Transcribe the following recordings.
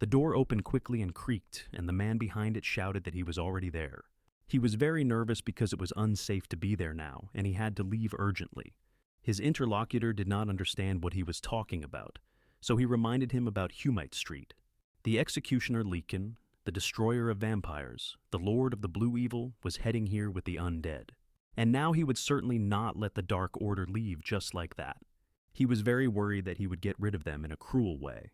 The door opened quickly and creaked, and the man behind it shouted that he was already there. He was very nervous because it was unsafe to be there now, and he had to leave urgently. His interlocutor did not understand what he was talking about, so he reminded him about Humite Street. The executioner Leakin, the destroyer of vampires, the lord of the blue evil, was heading here with the undead. And now he would certainly not let the Dark Order leave just like that. He was very worried that he would get rid of them in a cruel way.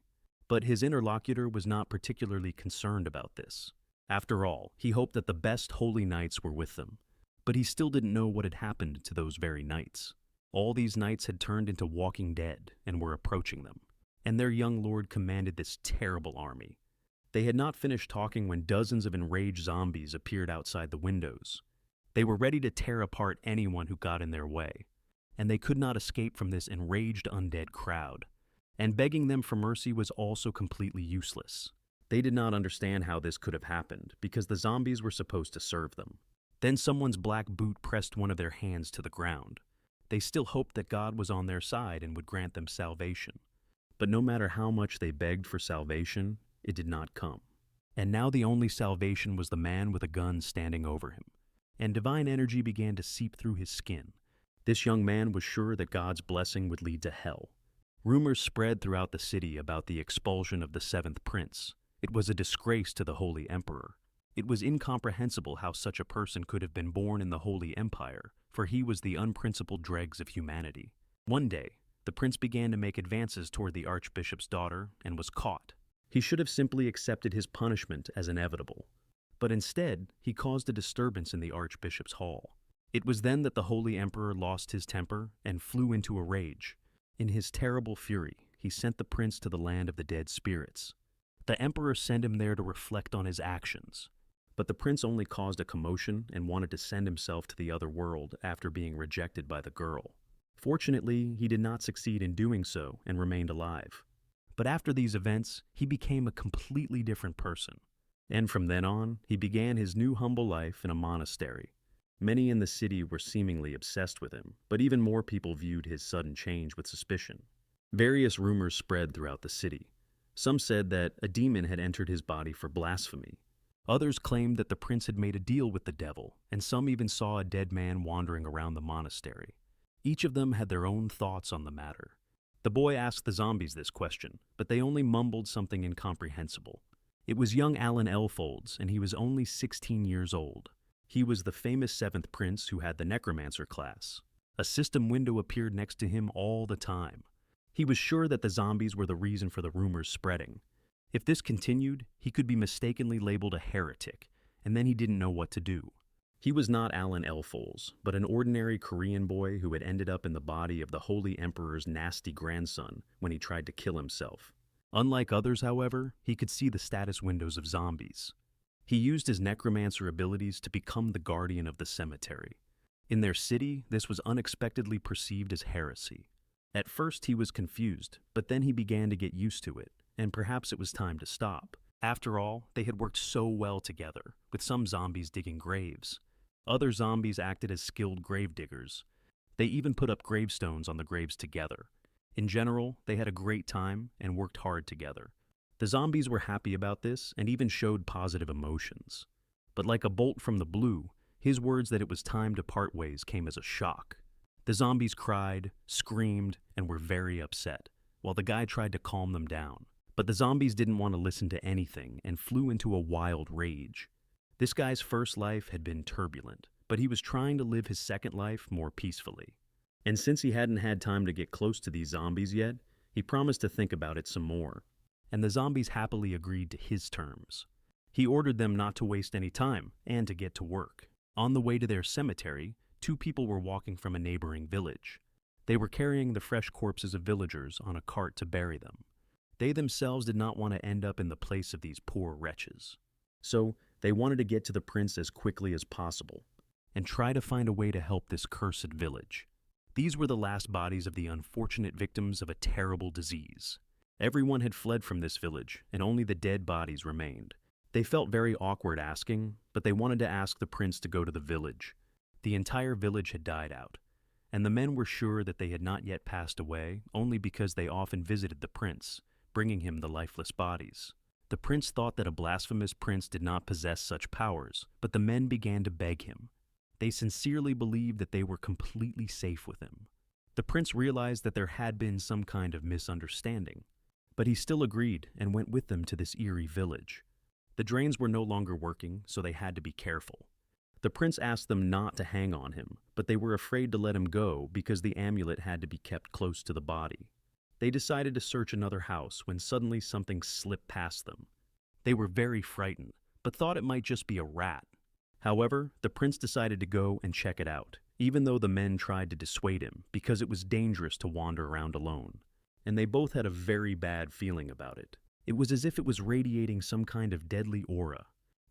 But his interlocutor was not particularly concerned about this. After all, he hoped that the best holy knights were with them. But he still didn't know what had happened to those very knights. All these knights had turned into walking dead and were approaching them. And their young lord commanded this terrible army. They had not finished talking when dozens of enraged zombies appeared outside the windows. They were ready to tear apart anyone who got in their way. And they could not escape from this enraged undead crowd. And begging them for mercy was also completely useless. They did not understand how this could have happened, because the zombies were supposed to serve them. Then someone's black boot pressed one of their hands to the ground. They still hoped that God was on their side and would grant them salvation. But no matter how much they begged for salvation, it did not come. And now the only salvation was the man with a gun standing over him. And divine energy began to seep through his skin. This young man was sure that God's blessing would lead to hell. Rumors spread throughout the city about the expulsion of the seventh prince. It was a disgrace to the Holy Emperor. It was incomprehensible how such a person could have been born in the Holy Empire, for he was the unprincipled dregs of humanity. One day, the prince began to make advances toward the archbishop's daughter and was caught. He should have simply accepted his punishment as inevitable. But instead, he caused a disturbance in the archbishop's hall. It was then that the Holy Emperor lost his temper and flew into a rage. In his terrible fury, he sent the prince to the land of the dead spirits. The emperor sent him there to reflect on his actions. But the prince only caused a commotion and wanted to send himself to the other world after being rejected by the girl. Fortunately, he did not succeed in doing so and remained alive. But after these events, he became a completely different person. And from then on, he began his new humble life in a monastery. Many in the city were seemingly obsessed with him, but even more people viewed his sudden change with suspicion. Various rumors spread throughout the city. Some said that a demon had entered his body for blasphemy. Others claimed that the prince had made a deal with the devil, and some even saw a dead man wandering around the monastery. Each of them had their own thoughts on the matter. The boy asked the zombies this question, but they only mumbled something incomprehensible. It was young Alan Elfolds, and he was only 16 years old. He was the famous seventh prince who had the necromancer class. A system window appeared next to him all the time. He was sure that the zombies were the reason for the rumors spreading. If this continued, he could be mistakenly labeled a heretic, and then he didn't know what to do. He was not Alan Elfolds, but an ordinary Korean boy who had ended up in the body of the Holy Emperor's nasty grandson when he tried to kill himself. Unlike others, however, he could see the status windows of zombies. He used his necromancer abilities to become the guardian of the cemetery. In their city, this was unexpectedly perceived as heresy. At first he was confused, but then he began to get used to it, and perhaps it was time to stop. After all, they had worked so well together, with some zombies digging graves. Other zombies acted as skilled grave diggers. They even put up gravestones on the graves together. In general, they had a great time and worked hard together. The zombies were happy about this and even showed positive emotions. But like a bolt from the blue, his words that it was time to part ways came as a shock. The zombies cried, screamed, and were very upset, while the guy tried to calm them down. But the zombies didn't want to listen to anything and flew into a wild rage. This guy's first life had been turbulent, but he was trying to live his second life more peacefully. And since he hadn't had time to get close to these zombies yet, he promised to think about it some more. And the zombies happily agreed to his terms. He ordered them not to waste any time and to get to work. On the way to their cemetery, 2 people were walking from a neighboring village. They were carrying the fresh corpses of villagers on a cart to bury them. They themselves did not want to end up in the place of these poor wretches. So they wanted to get to the prince as quickly as possible and try to find a way to help this cursed village. These were the last bodies of the unfortunate victims of a terrible disease. Everyone had fled from this village, and only the dead bodies remained. They felt very awkward asking, but they wanted to ask the prince to go to the village. The entire village had died out, and the men were sure that they had not yet passed away only because they often visited the prince, bringing him the lifeless bodies. The prince thought that a blasphemous prince did not possess such powers, but the men began to beg him. They sincerely believed that they were completely safe with him. The prince realized that there had been some kind of misunderstanding, but he still agreed and went with them to this eerie village. The drains were no longer working, so they had to be careful. The prince asked them not to hang on him, but they were afraid to let him go because the amulet had to be kept close to the body. They decided to search another house when suddenly something slipped past them. They were very frightened, but thought it might just be a rat. However, the prince decided to go and check it out, even though the men tried to dissuade him because it was dangerous to wander around alone. And they both had a very bad feeling about it. It was as if it was radiating some kind of deadly aura.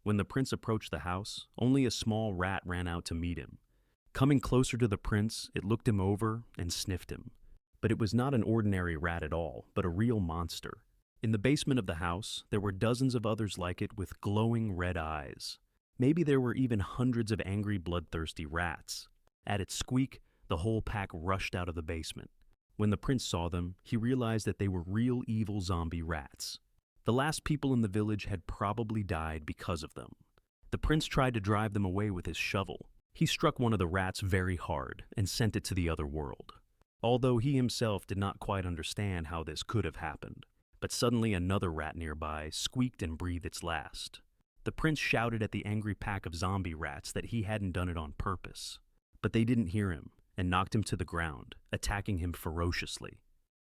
When the prince approached the house, only a small rat ran out to meet him. Coming closer to the prince, it looked him over and sniffed him. But it was not an ordinary rat at all, but a real monster. In the basement of the house, there were dozens of others like it with glowing red eyes. Maybe there were even hundreds of angry, bloodthirsty rats. At its squeak, the whole pack rushed out of the basement. When the prince saw them, he realized that they were real evil zombie rats. The last people in the village had probably died because of them. The prince tried to drive them away with his shovel. He struck one of the rats very hard and sent it to the other world. Although he himself did not quite understand how this could have happened. But suddenly another rat nearby squeaked and breathed its last. The prince shouted at the angry pack of zombie rats that he hadn't done it on purpose. But they didn't hear him and knocked him to the ground, attacking him ferociously.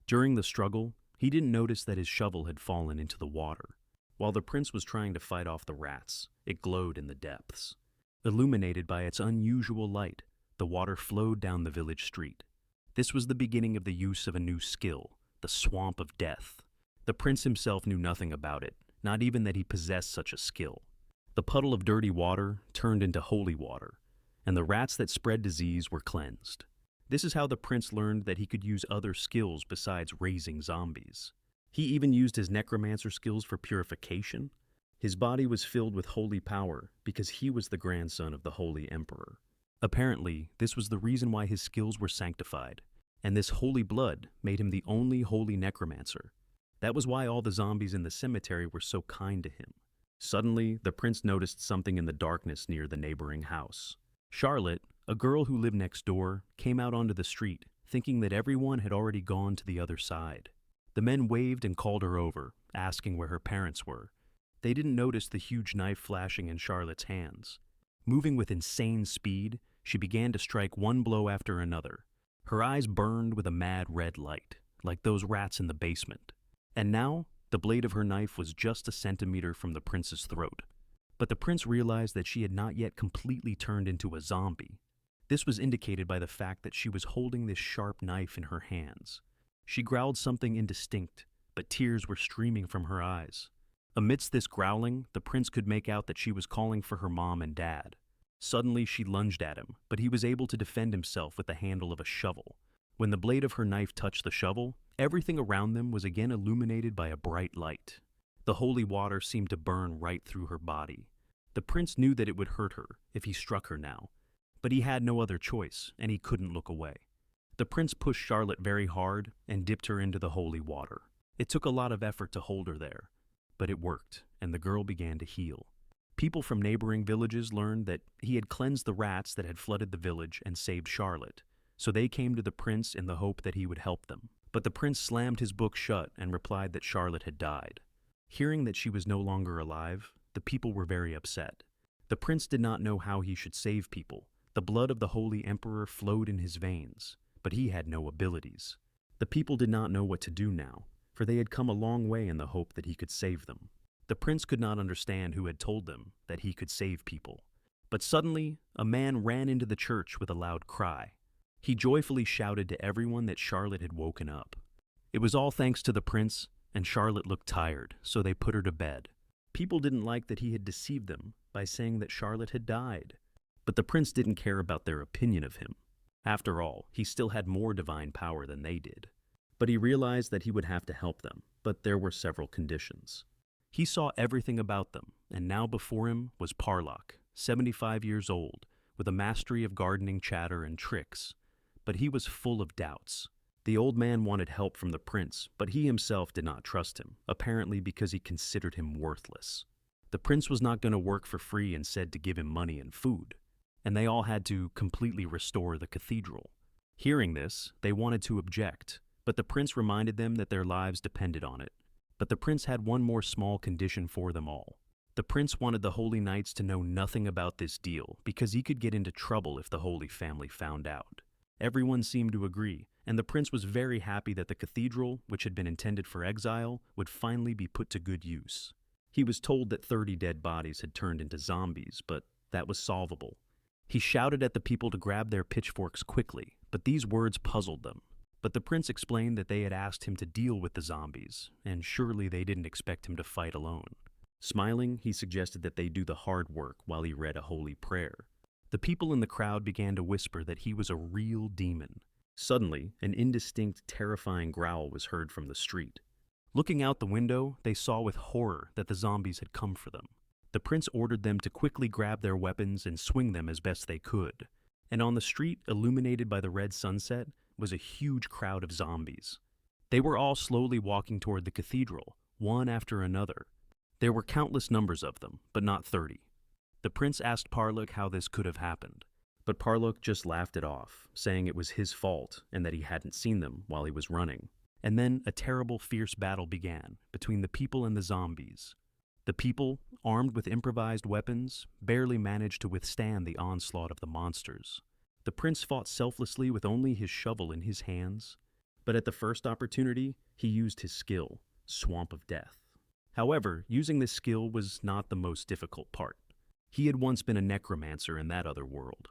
During the struggle, he didn't notice that his shovel had fallen into the water. While the prince was trying to fight off the rats, it glowed in the depths. Illuminated by its unusual light, the water flowed down the village street. This was the beginning of the use of a new skill, the Swamp of Death. The prince himself knew nothing about it, not even that he possessed such a skill. The puddle of dirty water turned into holy water, and the rats that spread disease were cleansed. This is how the prince learned that he could use other skills besides raising zombies. He even used his necromancer skills for purification. His body was filled with holy power because he was the grandson of the Holy Emperor. Apparently, this was the reason why his skills were sanctified, and this holy blood made him the only holy necromancer. That was why all the zombies in the cemetery were so kind to him. Suddenly, the prince noticed something in the darkness near the neighboring house. Charlotte, a girl who lived next door, came out onto the street, thinking that everyone had already gone to the other side. The men waved and called her over, asking where her parents were. They didn't notice the huge knife flashing in Charlotte's hands. Moving with insane speed, she began to strike one blow after another. Her eyes burned with a mad red light, like those rats in the basement. And now, the blade of her knife was just a centimeter from the prince's throat. But the prince realized that she had not yet completely turned into a zombie. This was indicated by the fact that she was holding this sharp knife in her hands. She growled something indistinct, but tears were streaming from her eyes. Amidst this growling, the prince could make out that she was calling for her mom and dad. Suddenly, she lunged at him, but he was able to defend himself with the handle of a shovel. When the blade of her knife touched the shovel, everything around them was again illuminated by a bright light. The holy water seemed to burn right through her body. The prince knew that it would hurt her if he struck her now, but he had no other choice, and he couldn't look away. The prince pushed Charlotte very hard and dipped her into the holy water. It took a lot of effort to hold her there, but it worked, and the girl began to heal. People from neighboring villages learned that he had cleansed the rats that had flooded the village and saved Charlotte, so they came to the prince in the hope that he would help them. But the prince slammed his book shut and replied that Charlotte had died. Hearing that she was no longer alive, the people were very upset. The prince did not know how he should save people. The blood of the Holy Emperor flowed in his veins, but he had no abilities. The people did not know what to do now, for they had come a long way in the hope that he could save them. The prince could not understand who had told them that he could save people. But suddenly, a man ran into the church with a loud cry. He joyfully shouted to everyone that Charlotte had woken up. It was all thanks to the prince, and Charlotte looked tired, so they put her to bed. People didn't like that he had deceived them by saying that Charlotte had died. But the prince didn't care about their opinion of him. After all, he still had more divine power than they did. But he realized that he would have to help them, but there were several conditions. He saw everything about them, and now before him was Parlock, 75 years old, with a mastery of gardening chatter and tricks. But he was full of doubts. The old man wanted help from the prince, but he himself did not trust him, apparently because he considered him worthless. The prince was not going to work for free and said to give him money and food, and they all had to completely restore the cathedral. Hearing this, they wanted to object, but the prince reminded them that their lives depended on it. But the prince had one more small condition for them all. The prince wanted the Holy Knights to know nothing about this deal because he could get into trouble if the Holy Family found out. Everyone seemed to agree, and the prince was very happy that the cathedral, which had been intended for exile, would finally be put to good use. He was told that 30 dead bodies had turned into zombies, but that was solvable. He shouted at the people to grab their pitchforks quickly, but these words puzzled them. But the prince explained that they had asked him to deal with the zombies, and surely they didn't expect him to fight alone. Smiling, he suggested that they do the hard work while he read a holy prayer. The people in the crowd began to whisper that he was a real demon. Suddenly, an indistinct, terrifying growl was heard from the street. Looking out the window, they saw with horror that the zombies had come for them. The prince ordered them to quickly grab their weapons and swing them as best they could. And on the street, illuminated by the red sunset, was a huge crowd of zombies. They were all slowly walking toward the cathedral, one after another. There were countless numbers of them, but not 30. The prince asked Parlok how this could have happened, but Parlok just laughed it off, saying it was his fault and that he hadn't seen them while he was running. And then a terrible, fierce battle began between the people and the zombies. The people, armed with improvised weapons, barely managed to withstand the onslaught of the monsters. The prince fought selflessly with only his shovel in his hands, but at the first opportunity, he used his skill, Swamp of Death. However, using this skill was not the most difficult part. He had once been a necromancer in that other world,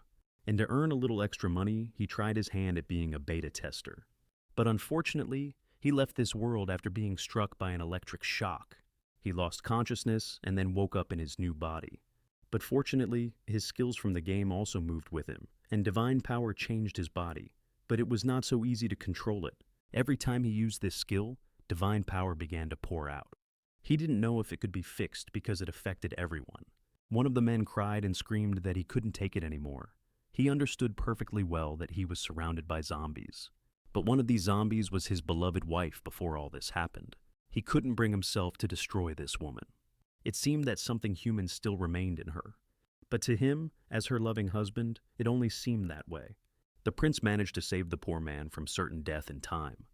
and to earn a little extra money, he tried his hand at being a beta tester. But unfortunately, he left this world after being struck by an electric shock. He lost consciousness and then woke up in his new body. But fortunately, his skills from the game also moved with him, and divine power changed his body. But it was not so easy to control it. Every time he used this skill, divine power began to pour out. He didn't know if it could be fixed because it affected everyone. One of the men cried and screamed that he couldn't take it anymore. He understood perfectly well that he was surrounded by zombies. But one of these zombies was his beloved wife before all this happened. He couldn't bring himself to destroy this woman. It seemed that something human still remained in her. But to him, as her loving husband, it only seemed that way. The prince managed to save the poor man from certain death in time.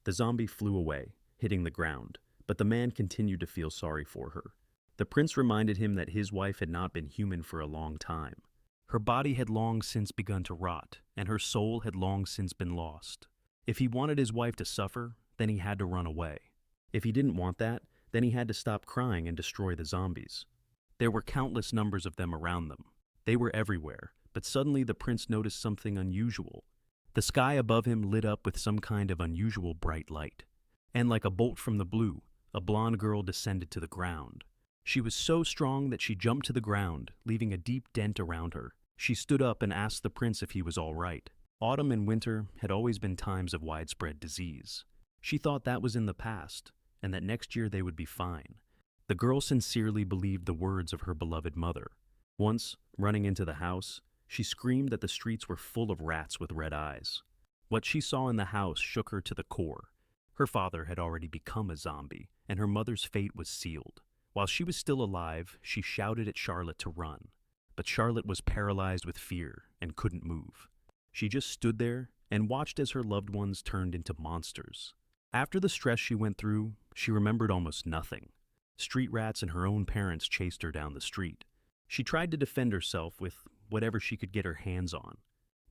The zombie flew away, hitting the ground, but the man continued to feel sorry for her. The prince reminded him that his wife had not been human for a long time. Her body had long since begun to rot, and her soul had long since been lost. If he wanted his wife to suffer, then he had to run away. If he didn't want that, then he had to stop crying and destroy the zombies. There were countless numbers of them around them. They were everywhere, but suddenly the prince noticed something unusual. The sky above him lit up with some kind of unusual bright light. And like a bolt from the blue, a blonde girl descended to the ground. She was so strong that she jumped to the ground, leaving a deep dent around her. She stood up and asked the prince if he was all right. Autumn and winter had always been times of widespread disease. She thought that was in the past, and that next year they would be fine. The girl sincerely believed the words of her beloved mother. Once, running into the house, she screamed that the streets were full of rats with red eyes. What she saw in the house shook her to the core. Her father had already become a zombie, and her mother's fate was sealed. While she was still alive, she shouted at Charlotte to run. But Charlotte was paralyzed with fear and couldn't move. She just stood there and watched as her loved ones turned into monsters. After the stress she went through, she remembered almost nothing. Street rats and her own parents chased her down the street. She tried to defend herself with whatever she could get her hands on.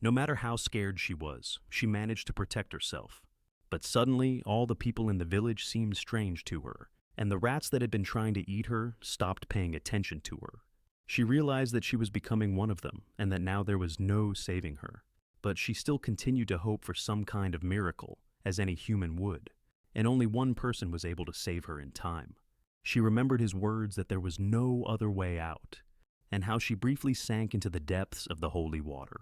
No matter how scared she was, she managed to protect herself. But suddenly, all the people in the village seemed strange to her, and the rats that had been trying to eat her stopped paying attention to her. She realized that she was becoming one of them, and that now there was no saving her. But she still continued to hope for some kind of miracle, as any human would, and only one person was able to save her in time. She remembered his words that there was no other way out, and how she briefly sank into the depths of the holy water.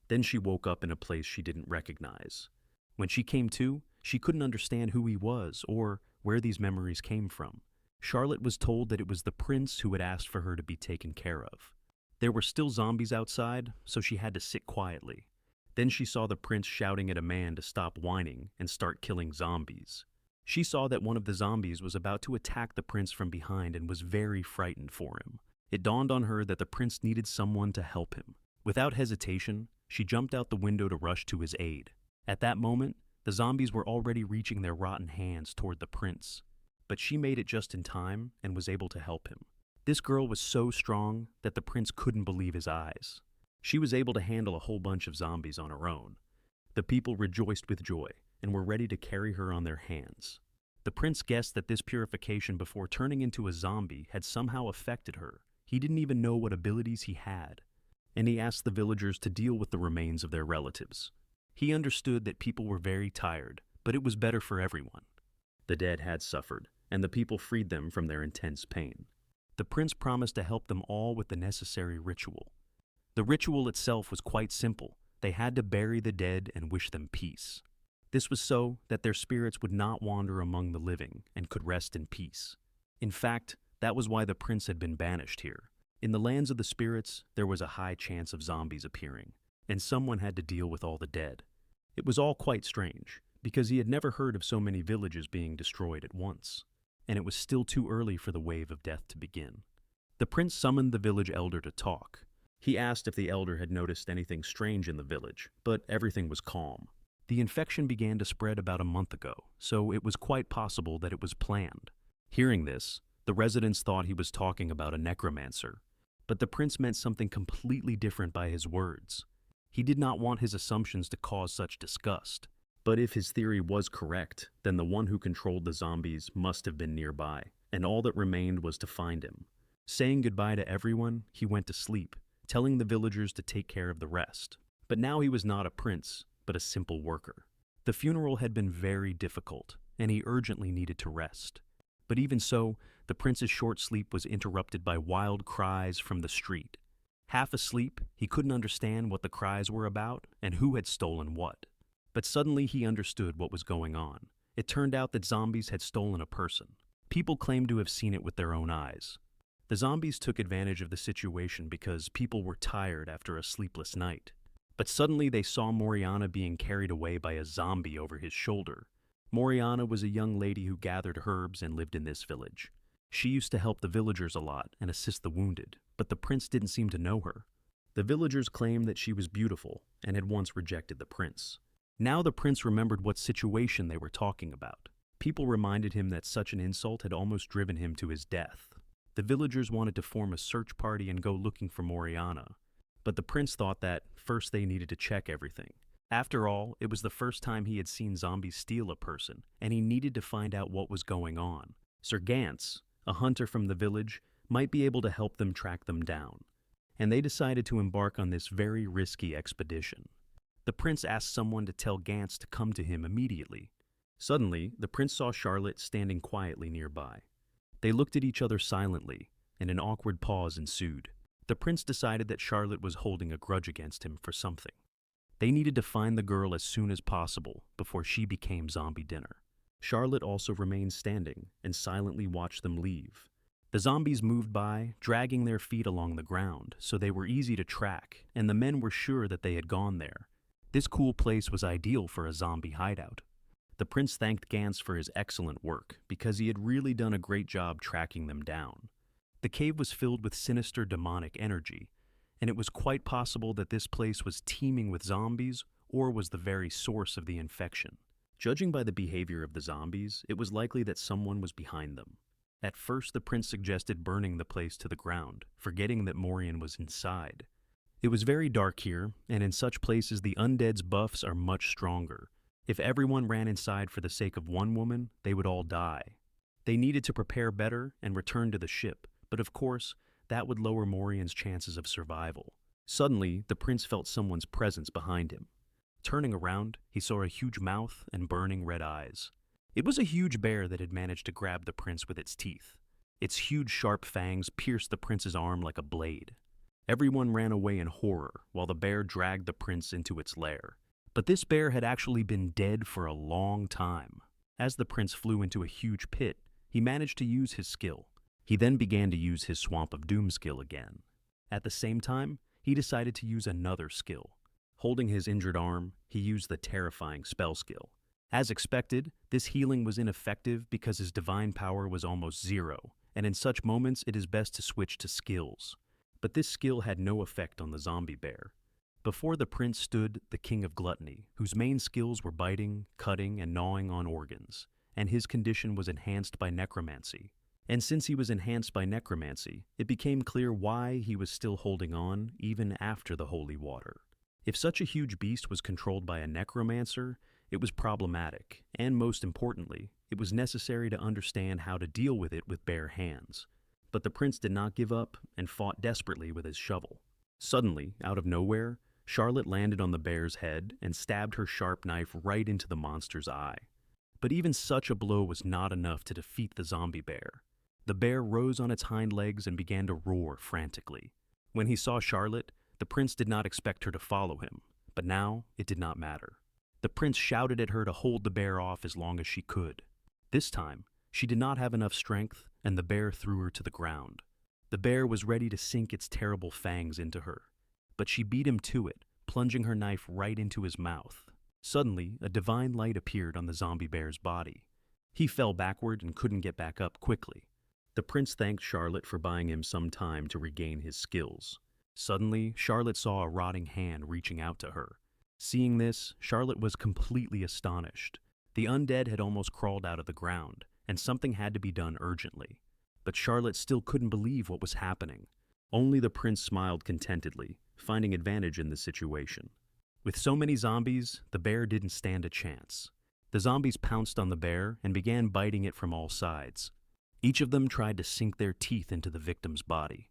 Then she woke up in a place she didn't recognize. When she came to, she couldn't understand who he was or where these memories came from. Charlotte was told that it was the prince who had asked for her to be taken care of. There were still zombies outside, so she had to sit quietly. Then she saw the prince shouting at a man to stop whining and start killing zombies. She saw that one of the zombies was about to attack the prince from behind and was very frightened for him. It dawned on her that the prince needed someone to help him. Without hesitation, she jumped out the window to rush to his aid. At that moment, the zombies were already reaching their rotten hands toward the prince. But she made it just in time and was able to help him. This girl was so strong that the prince couldn't believe his eyes. She was able to handle a whole bunch of zombies on her own. The people rejoiced with joy and were ready to carry her on their hands. The prince guessed that this purification before turning into a zombie had somehow affected her. He didn't even know what abilities he had, and he asked the villagers to deal with the remains of their relatives. He understood that people were very tired, but it was better for everyone. The dead had suffered, and the people freed them from their intense pain. The prince promised to help them all with the necessary ritual. The ritual itself was quite simple. They had to bury the dead and wish them peace. This was so that their spirits would not wander among the living and could rest in peace. In fact, that was why the prince had been banished here. In the lands of the spirits, there was a high chance of zombies appearing, and someone had to deal with all the dead. It was all quite strange, because he had never heard of so many villages being destroyed at once, and it was still too early for the wave of death to begin. The prince summoned the village elder to talk. He asked if the elder had noticed anything strange in the village, but everything was calm. The infection began to spread about a month ago, so it was quite possible that it was planned. Hearing this, the residents thought he was talking about a necromancer, but the prince meant something completely different by his words. He did not want his assumptions to cause such disgust. But if his theory was correct, then the one who controlled the zombies must have been nearby, and all that remained was to find him. Saying goodbye to everyone, he went to sleep, telling the villagers to take care of the rest. But now he was not a prince, but a simple worker. The funeral had been very difficult, and he urgently needed to rest. But even so, the prince's short sleep was interrupted by wild cries from the street. Half asleep, he couldn't understand what the cries were about and who had stolen what. But suddenly he understood what was going on. It turned out that zombies had stolen a person. People claimed to have seen it with their own eyes. The zombies took advantage of the situation because people were tired after a sleepless night. But suddenly they saw Moriana being carried away by a zombie over his shoulder. Moriana was a young lady who gathered herbs and lived in this village. She used to help the villagers a lot and assist the wounded, but the prince didn't seem to know her. The villagers claimed that she was beautiful and had once rejected the prince. Now the prince remembered what situation they were talking about. People reminded him that such an insult had almost driven him to his death. The villagers wanted to form a search party and go looking for Moriana, but the prince thought that first they needed to check everything. After all, it was the first time he had seen zombies steal a person, and he needed to find out what was going on. Sir Gantz, a hunter from the village, might be able to help them track them down, and they decided to embark on this very risky expedition. The prince asked someone to tell Gantz to come to him immediately. Suddenly, the prince saw Charlotte standing quietly nearby. They looked at each other silently, and an awkward pause ensued. The prince decided that Charlotte was holding a grudge against him for something. They needed to find the girl as soon as possible before she became zombie dinner. Charlotte also remained standing and silently watched them leave. The zombies moved by, dragging their feet along the ground, so they were easy to track, and the men were sure that they had gone there. This cool place was ideal for a zombie hideout. The prince thanked Gantz for his excellent work, because he had really done a great job tracking them down. The cave was filled with sinister demonic energy, and it was quite possible that this place was teeming with zombies or was the very source of the infection. Judging by the behavior of the zombies, it was likely that someone was behind them. At first, the prince suggested burning the place to the ground, forgetting that Morian was inside. It was very dark here, and in such places the undead's buffs are much stronger. If everyone ran inside for the sake of one woman, they would all die. They needed to prepare better and return to the ship, but of course, that would lower Morian's chances of survival. Suddenly, the prince felt someone's presence behind him. Turning around, he saw a huge mouth and burning red eyes. It was a huge bear that had managed to grab the prince with its teeth. Its huge sharp fangs pierced the prince's arm like a blade. Everyone ran away in horror while the bear dragged the prince into its lair. But this bear had actually been dead for a long time. As the prince flew into a huge pit, he managed to use his skill. He then began to use his Swamp of Doom skill again. At the same time, he decided to use another skill. Holding his injured arm, he used the terrifying spell skill. As expected, this healing was ineffective because his divine power was almost zero, and in such moments it is best to switch to skills. But this skill had no effect on the zombie bear. Before the prince stood the king of gluttony, whose main skills were biting, cutting, and gnawing on organs, and his condition was enhanced by necromancy. And since he was enhanced by necromancy, it became clear why he was still holding on even after the holy water. If such a huge beast was controlled by a necromancer, it was problematic, and most importantly, it was necessary to understand how to deal with it with bare hands. But the prince did not give up and fought desperately with his shovel. Suddenly, out of nowhere, Charlotte landed on the bear's head and stabbed her sharp knife right into the monster's eye. But even such a blow was not enough to defeat the zombie bear. The bear rose on its hind legs and began to roar frantically. When he saw Charlotte, the prince did not expect her to follow him, but now it did not matter. The prince shouted at her to hold the bear off as long as she could. This time, she did not have enough strength, and the bear threw her to the ground. The bear was ready to sink its terrible fangs into her, but she beat him to it, plunging her knife right into his mouth. Suddenly, a divine light appeared on the zombie bear's body. He fell backward and couldn't get back up quickly. The prince thanked Charlotte for buying him some time to regain his skills. Suddenly, Charlotte saw a rotting hand reaching out to her. Seeing this, Charlotte was completely astonished. The undead had almost crawled out of the ground, and something had to be done urgently. But Charlotte still couldn't believe what was happening. Only the prince smiled contentedly, finding advantage in the situation. With so many zombies, the bear didn't stand a chance. The zombies pounced on the bear and began biting it from all sides. Each of them tried to sink their teeth into the victim's body.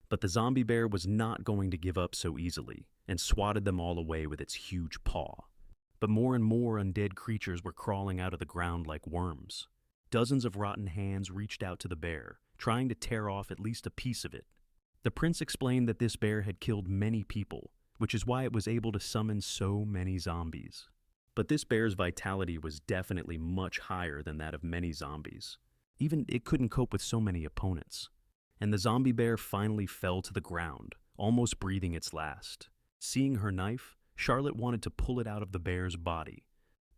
But the zombie bear was not going to give up so easily, and swatted them all away with its huge paw. But more and more undead creatures were crawling out of the ground like worms. Dozens of rotten hands reached out to the bear, trying to tear off at least a piece of it. The prince explained that this bear had killed many people, which is why it was able to summon so many zombies. But this bear's vitality was definitely much higher than that of many zombies. Even it couldn't cope with so many opponents. And the zombie bear finally fell to the ground, almost breathing its last. Seeing her knife, Charlotte wanted to pull it out of the bear's body.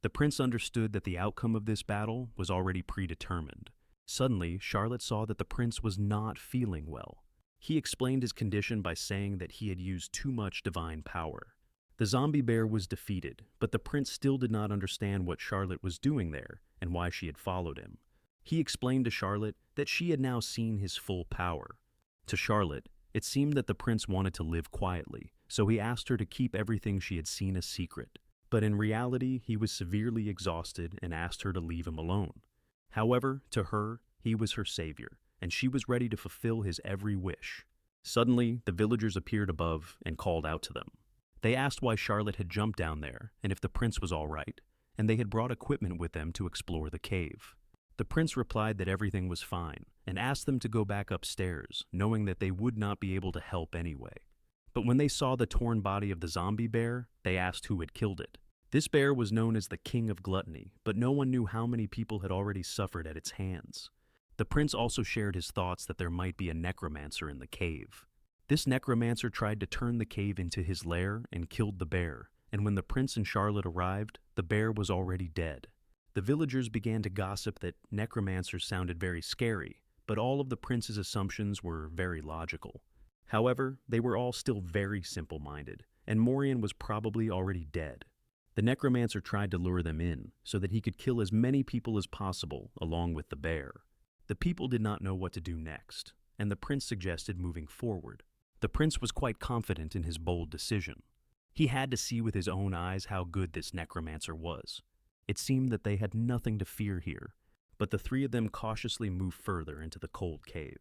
The prince understood that the outcome of this battle was already predetermined. Suddenly, Charlotte saw that the prince was not feeling well. He explained his condition by saying that he had used too much divine power. The zombie bear was defeated, but the prince still did not understand what Charlotte was doing there and why she had followed him. He explained to Charlotte that she had now seen his full power. To Charlotte, it seemed that the prince wanted to live quietly, so he asked her to keep everything she had seen a secret. But in reality, he was severely exhausted and asked her to leave him alone. However, to her, he was her savior, and she was ready to fulfill his every wish. Suddenly, the villagers appeared above and called out to them. They asked why Charlotte had jumped down there and if the prince was all right, and they had brought equipment with them to explore the cave. The prince replied that everything was fine and asked them to go back upstairs, knowing that they would not be able to help anyway. But when they saw the torn body of the zombie bear, they asked who had killed it. This bear was known as the king of gluttony, but no one knew how many people had already suffered at its hands. The prince also shared his thoughts that there might be a necromancer in the cave. This necromancer tried to turn the cave into his lair and killed the bear, and when the prince and Charlotte arrived, the bear was already dead. The villagers began to gossip that necromancers sounded very scary, but all of the prince's assumptions were very logical. However, they were all still very simple-minded, and Morian was probably already dead. The necromancer tried to lure them in so that he could kill as many people as possible along with the bear. The people did not know what to do next, and the prince suggested moving forward. The prince was quite confident in his bold decision. He had to see with his own eyes how good this necromancer was. It seemed that they had nothing to fear here, but the three of them cautiously moved further into the cold cave.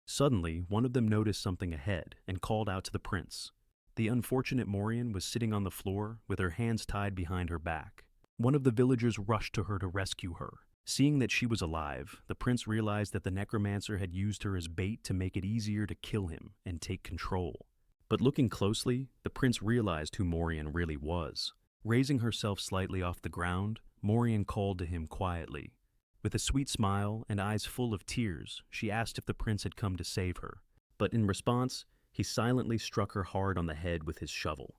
Suddenly, one of them noticed something ahead and called out to the prince. The unfortunate Morian was sitting on the floor with her hands tied behind her back. One of the villagers rushed to her to rescue her. Seeing that she was alive, the prince realized that the necromancer had used her as bait to make it easier to kill him and take control. But looking closely, the prince realized who Morian really was. Raising herself slightly off the ground, Morian called to him quietly. With a sweet smile and eyes full of tears, she asked if the prince had come to save her. But in response, he silently struck her hard on the head with his shovel.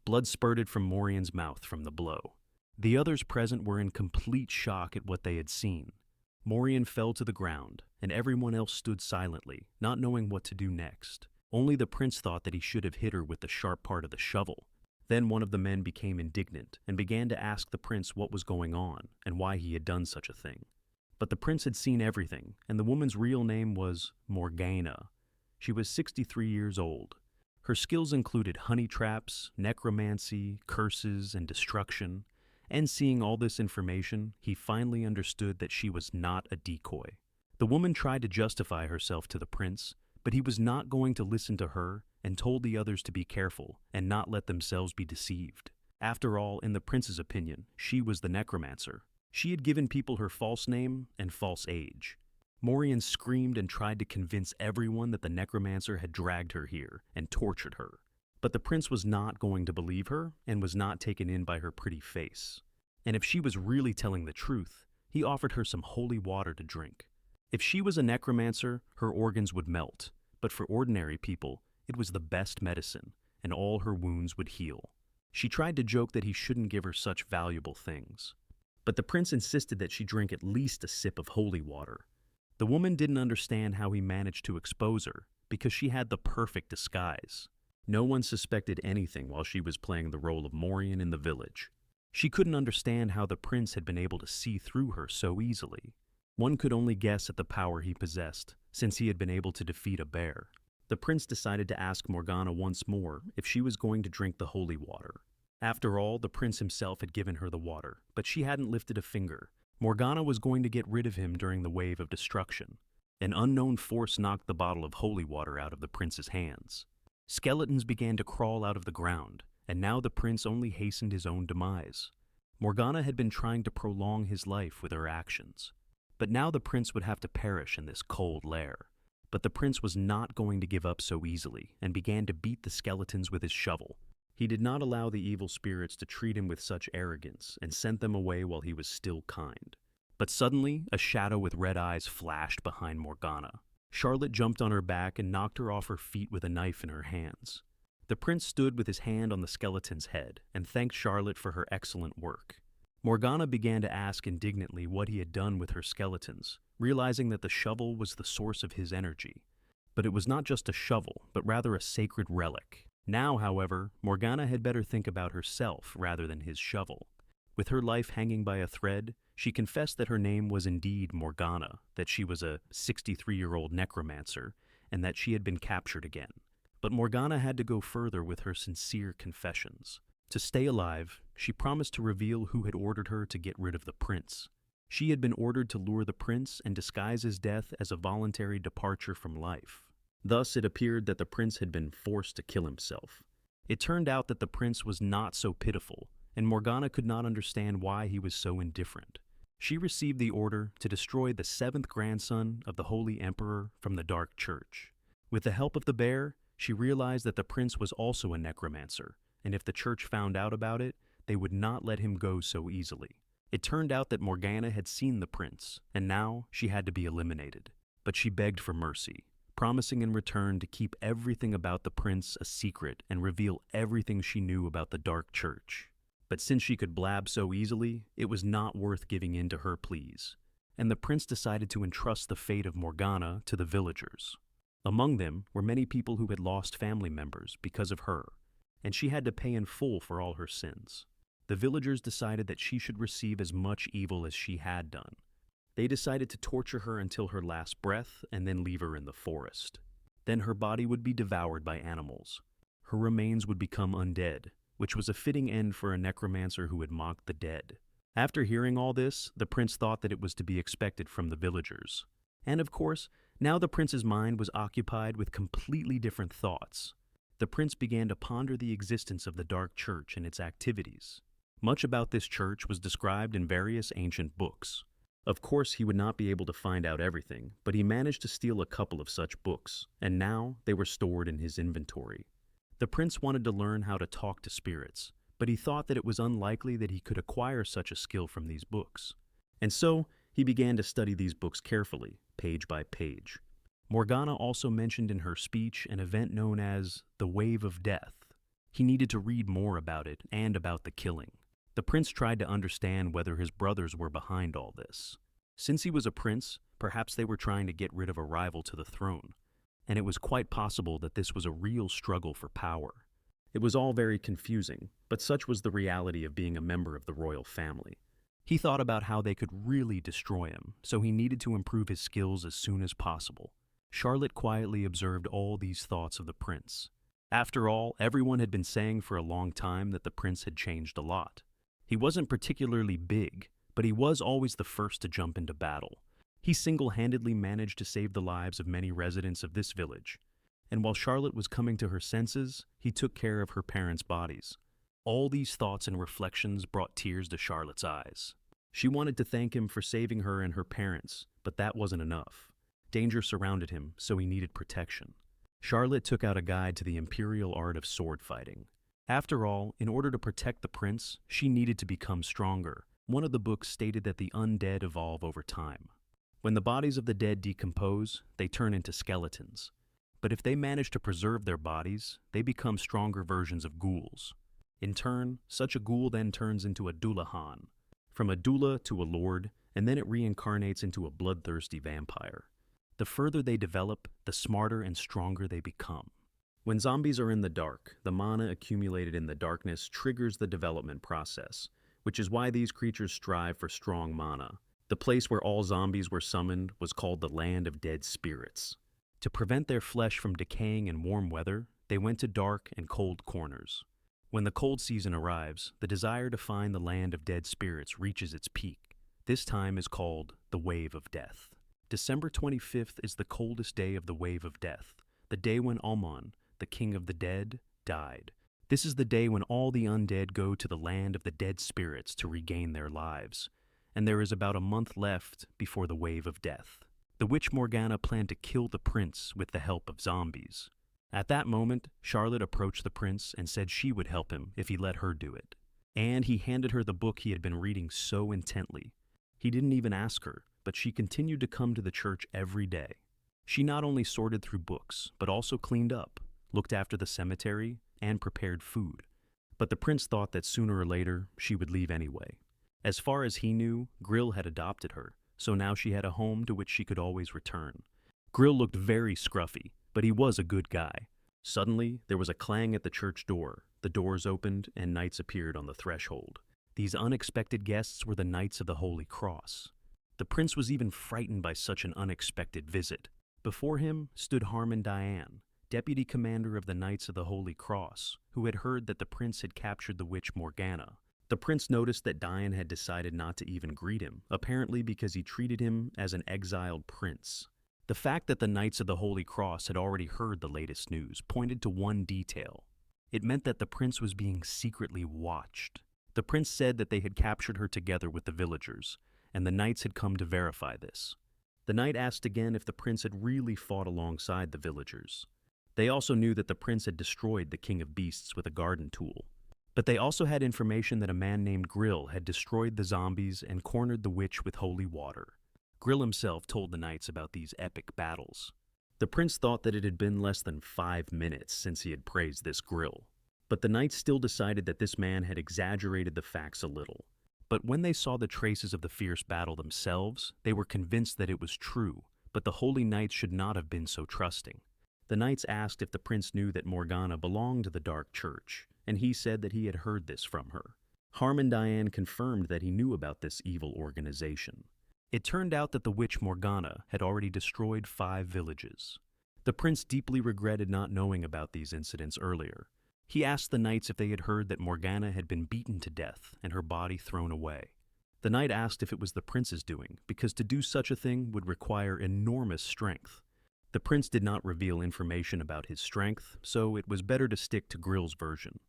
Blood spurted from Morian's mouth from the blow. The others present were in complete shock at what they had seen. Morian fell to the ground, and everyone else stood silently, not knowing what to do next. Only the prince thought that he should have hit her with the sharp part of the shovel. Then one of the men became indignant and began to ask the prince what was going on and why he had done such a thing. But the prince had seen everything, and the woman's real name was Morgana. She was 63 years old. Her skills included honey traps, necromancy, curses, and destruction. And seeing all this information, he finally understood that she was not a decoy. The woman tried to justify herself to the prince, but he was not going to listen to her and told the others to be careful and not let themselves be deceived. After all, in the prince's opinion, she was the necromancer. She had given people her false name and false age. Morian screamed and tried to convince everyone that the necromancer had dragged her here and tortured her. But the prince was not going to believe her and was not taken in by her pretty face. And if she was really telling the truth, he offered her some holy water to drink. If she was a necromancer, her organs would melt, but for ordinary people, it was the best medicine, and all her wounds would heal. She tried to joke that he shouldn't give her such valuable things. But the prince insisted that she drink at least a sip of holy water. The woman didn't understand how he managed to expose her, because she had the perfect disguise. No one suspected anything while she was playing the role of Morian in the village. She couldn't understand how the prince had been able to see through her so easily. One could only guess at the power he possessed, since he had been able to defeat a bear. The prince decided to ask Morgana once more if she was going to drink the holy water. After all, the prince himself had given her the water, but she hadn't lifted a finger. Morgana was going to get rid of him during the wave of destruction. An unknown force knocked the bottle of holy water out of the prince's hands. Skeletons began to crawl out of the ground, and now the prince only hastened his own demise. Morgana had been trying to prolong his life with her actions. But now the prince would have to perish in this cold lair. But the prince was not going to give up so easily and began to beat the skeletons with his shovel. He did not allow the evil spirits to treat him with such arrogance and sent them away while he was still kind. But suddenly, a shadow with red eyes flashed behind Morgana. Charlotte jumped on her back and knocked her off her feet with a knife in her hands. The prince stood with his hand on the skeleton's head and thanked Charlotte for her excellent work. Morgana began to ask indignantly what he had done with her skeletons, realizing that the shovel was the source of his energy. But it was not just a shovel, but rather a sacred relic. Now, however, Morgana had better think about herself rather than his shovel. With her life hanging by a thread, she confessed that her name was indeed Morgana, that she was a 63-year-old necromancer, and that she had been captured again. But Morgana had to go further with her sincere confessions. To stay alive, she promised to reveal who had ordered her to get rid of the prince. She had been ordered to lure the prince and disguise his death as a voluntary departure from life. Thus, it appeared that the prince had been forced to kill himself. It turned out that the prince was not so pitiful, and Morgana could not understand why he was so indifferent. She received the order to destroy the 7th grandson of the Holy Emperor from the Dark Church. With the help of the bear, she realized that the prince was also a necromancer, and if the church found out about it, they would not let him go so easily. It turned out that Morgana had seen the prince, and now she had to be eliminated. But she begged for mercy, promising in return to keep everything about the prince a secret and reveal everything she knew about the Dark Church. But since she could blab so easily, it was not worth giving in to her pleas, and the prince decided to entrust the fate of Morgana to the villagers. Among them were many people who had lost family members because of her, and she had to pay in full for all her sins. The villagers decided that she should receive as much evil as she had done. They decided to torture her until her last breath and then leave her in the forest. Then her body would be devoured by animals. Her remains would become undead, which was a fitting end for a necromancer who had mocked the dead. After hearing all this, the prince thought that it was to be expected from the villagers. And of course, now the prince's mind was occupied with completely different thoughts. The prince began to ponder the existence of the Dark Church and its activities. Much about this church was described in various ancient books. Of course, he would not be able to find out everything, but he managed to steal a couple of such books, and now they were stored in his inventory. The prince wanted to learn how to talk to spirits, but he thought that it was unlikely that he could acquire such a skill from these books. And so, he began to study these books carefully, page by page. Morgana also mentioned in her speech an event known as the Wave of Death. He needed to read more about it and about the killing. The prince tried to understand whether his brothers were behind all this. Since he was a prince, perhaps they were trying to get rid of a rival to the throne, and it was quite possible that this was a real struggle for power. It was all very confusing, but such was the reality of being a member of the royal family. He thought about how they could really destroy him, so he needed to improve his skills as soon as possible. Charlotte quietly observed all these thoughts of the prince. After all, everyone had been saying for a long time that the prince had changed a lot. He wasn't particularly big, but he was always the first to jump into battle. He single-handedly managed to save the lives of many residents of this village. And while Charlotte was coming to her senses, he took care of her parents' bodies. All these thoughts and reflections brought tears to Charlotte's eyes. She wanted to thank him for saving her and her parents, but that wasn't enough. Danger surrounded him, so he needed protection. Charlotte took out a guide to the imperial art of sword fighting. After all, in order to protect the prince, she needed to become stronger. One of the books stated that the undead evolve over time. When the bodies of the dead decompose, they turn into skeletons. But if they manage to preserve their bodies, they become stronger versions of ghouls. In turn, such a ghoul then turns into a dullahan, from a doula to a lord, and then it reincarnates into a bloodthirsty vampire. The further they develop, the smarter and stronger they become. When zombies are in the dark, the mana accumulated in the darkness triggers the development process, which is why these creatures strive for strong mana. The place where all zombies were summoned was called the Land of Dead Spirits. To prevent their flesh from decaying in warm weather, they went to dark and cold corners. When the cold season arrives, the desire to find the Land of Dead Spirits reaches its peak. This time is called the Wave of Death. December 25th is the coldest day of the Wave of Death, the day when Amon, the king of the dead, died. This is the day when all the undead go to the Land of the Dead Spirits to regain their lives, and there is about a month left before the Wave of Death. The witch Morgana planned to kill the prince with the help of zombies. At that moment, Charlotte approached the prince and said she would help him if he let her do it. And he handed her the book he had been reading so intently. He didn't even ask her, but she continued to come to the church every day. She not only sorted through books, but also cleaned up, looked after the cemetery, and prepared food. But the prince thought that sooner or later she would leave anyway. As far as he knew, Grill had adopted her, so now she had a home to which she could always return. Grill looked very scruffy, but he was a good guy. Suddenly, there was a clang at the church door. The doors opened, and knights appeared on the threshold. These unexpected guests were the Knights of the Holy Cross. The prince was even frightened by such an unexpected visit. Before him stood Harmon Diane, deputy commander of the Knights of the Holy Cross, who had heard that the prince had captured the witch Morgana. The prince noticed that Diane had decided not to even greet him, apparently because he treated him as an exiled prince. The fact that the Knights of the Holy Cross had already heard the latest news pointed to one detail. It meant that the prince was being secretly watched. The prince said that they had captured her together with the villagers, and the knights had come to verify this. The knight asked again if the prince had really fought alongside the villagers. They also knew that the prince had destroyed the king of beasts with a garden tool. But they also had information that a man named Grill had destroyed the zombies and cornered the witch with holy water. Grill himself told the knights about these epic battles. The prince thought that it had been less than 5 minutes since he had praised this Grill. But the knights still decided that this man had exaggerated the facts a little. But when they saw the traces of the fierce battle themselves, they were convinced that it was true, but the holy knights should not have been so trusting. The knights asked if the prince knew that Morgana belonged to the Dark Church, and he said that he had heard this from her. Harmon Diane confirmed that he knew about this evil organization. It turned out that the witch Morgana had already destroyed 5 villages. The prince deeply regretted not knowing about these incidents earlier. He asked the knights if they had heard that Morgana had been beaten to death and her body thrown away. The knight asked if it was the prince's doing, because to do such a thing would require enormous strength. The prince did not reveal information about his strength, so it was better to stick to Grill's version.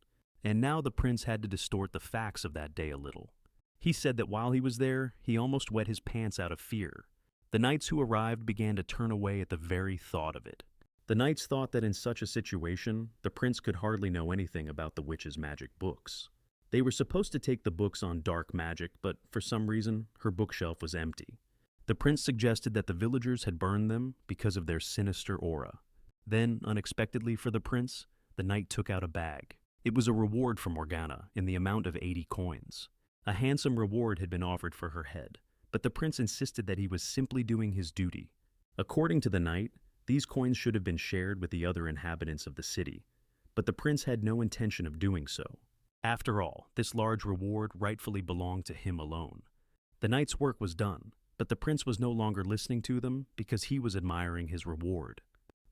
And now the prince had to distort the facts of that day a little. He said that while he was there, he almost wet his pants out of fear. The knights who arrived began to turn away at the very thought of it. The knights thought that in such a situation, the prince could hardly know anything about the witch's magic books. They were supposed to take the books on dark magic, but for some reason, her bookshelf was empty. The prince suggested that the villagers had burned them because of their sinister aura. Then, unexpectedly for the prince, the knight took out a bag. It was a reward for Morgana in the amount of 80 coins. A handsome reward had been offered for her head, but the prince insisted that he was simply doing his duty. According to the knight, these coins should have been shared with the other inhabitants of the city, but the prince had no intention of doing so. After all, this large reward rightfully belonged to him alone. The knight's work was done, but the prince was no longer listening to them because he was admiring his reward.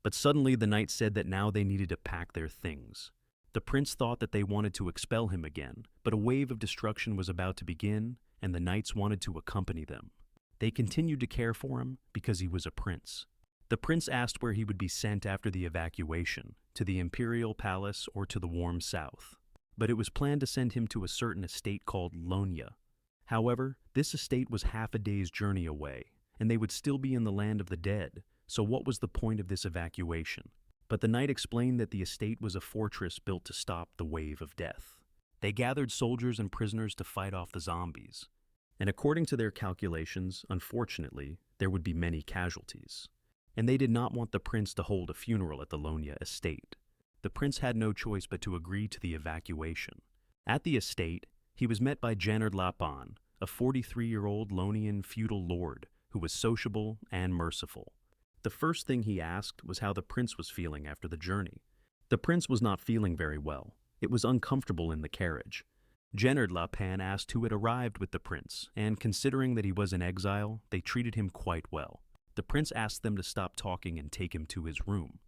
But suddenly the knight said that now they needed to pack their things. The prince thought that they wanted to expel him again, but a wave of destruction was about to begin, and the knights wanted to accompany them. They continued to care for him because he was a prince. The prince asked where he would be sent after the evacuation, to the imperial palace or to the warm south. But it was planned to send him to a certain estate called Lonia. However, this estate was half a day's journey away, and they would still be in the land of the dead, so what was the point of this evacuation? But the knight explained that the estate was a fortress built to stop the wave of death. They gathered soldiers and prisoners to fight off the zombies. And according to their calculations, unfortunately, there would be many casualties. And they did not want the prince to hold a funeral at the Lonia estate. The prince had no choice but to agree to the evacuation. At the estate, he was met by Janard Lapan, a 43-year-old Lonian feudal lord who was sociable and merciful. The first thing he asked was how the prince was feeling after the journey. The prince was not feeling very well. It was uncomfortable in the carriage. Janard Lapan asked who had arrived with the prince, and considering that he was in exile, they treated him quite well. The prince asked them to stop talking and take him to his room.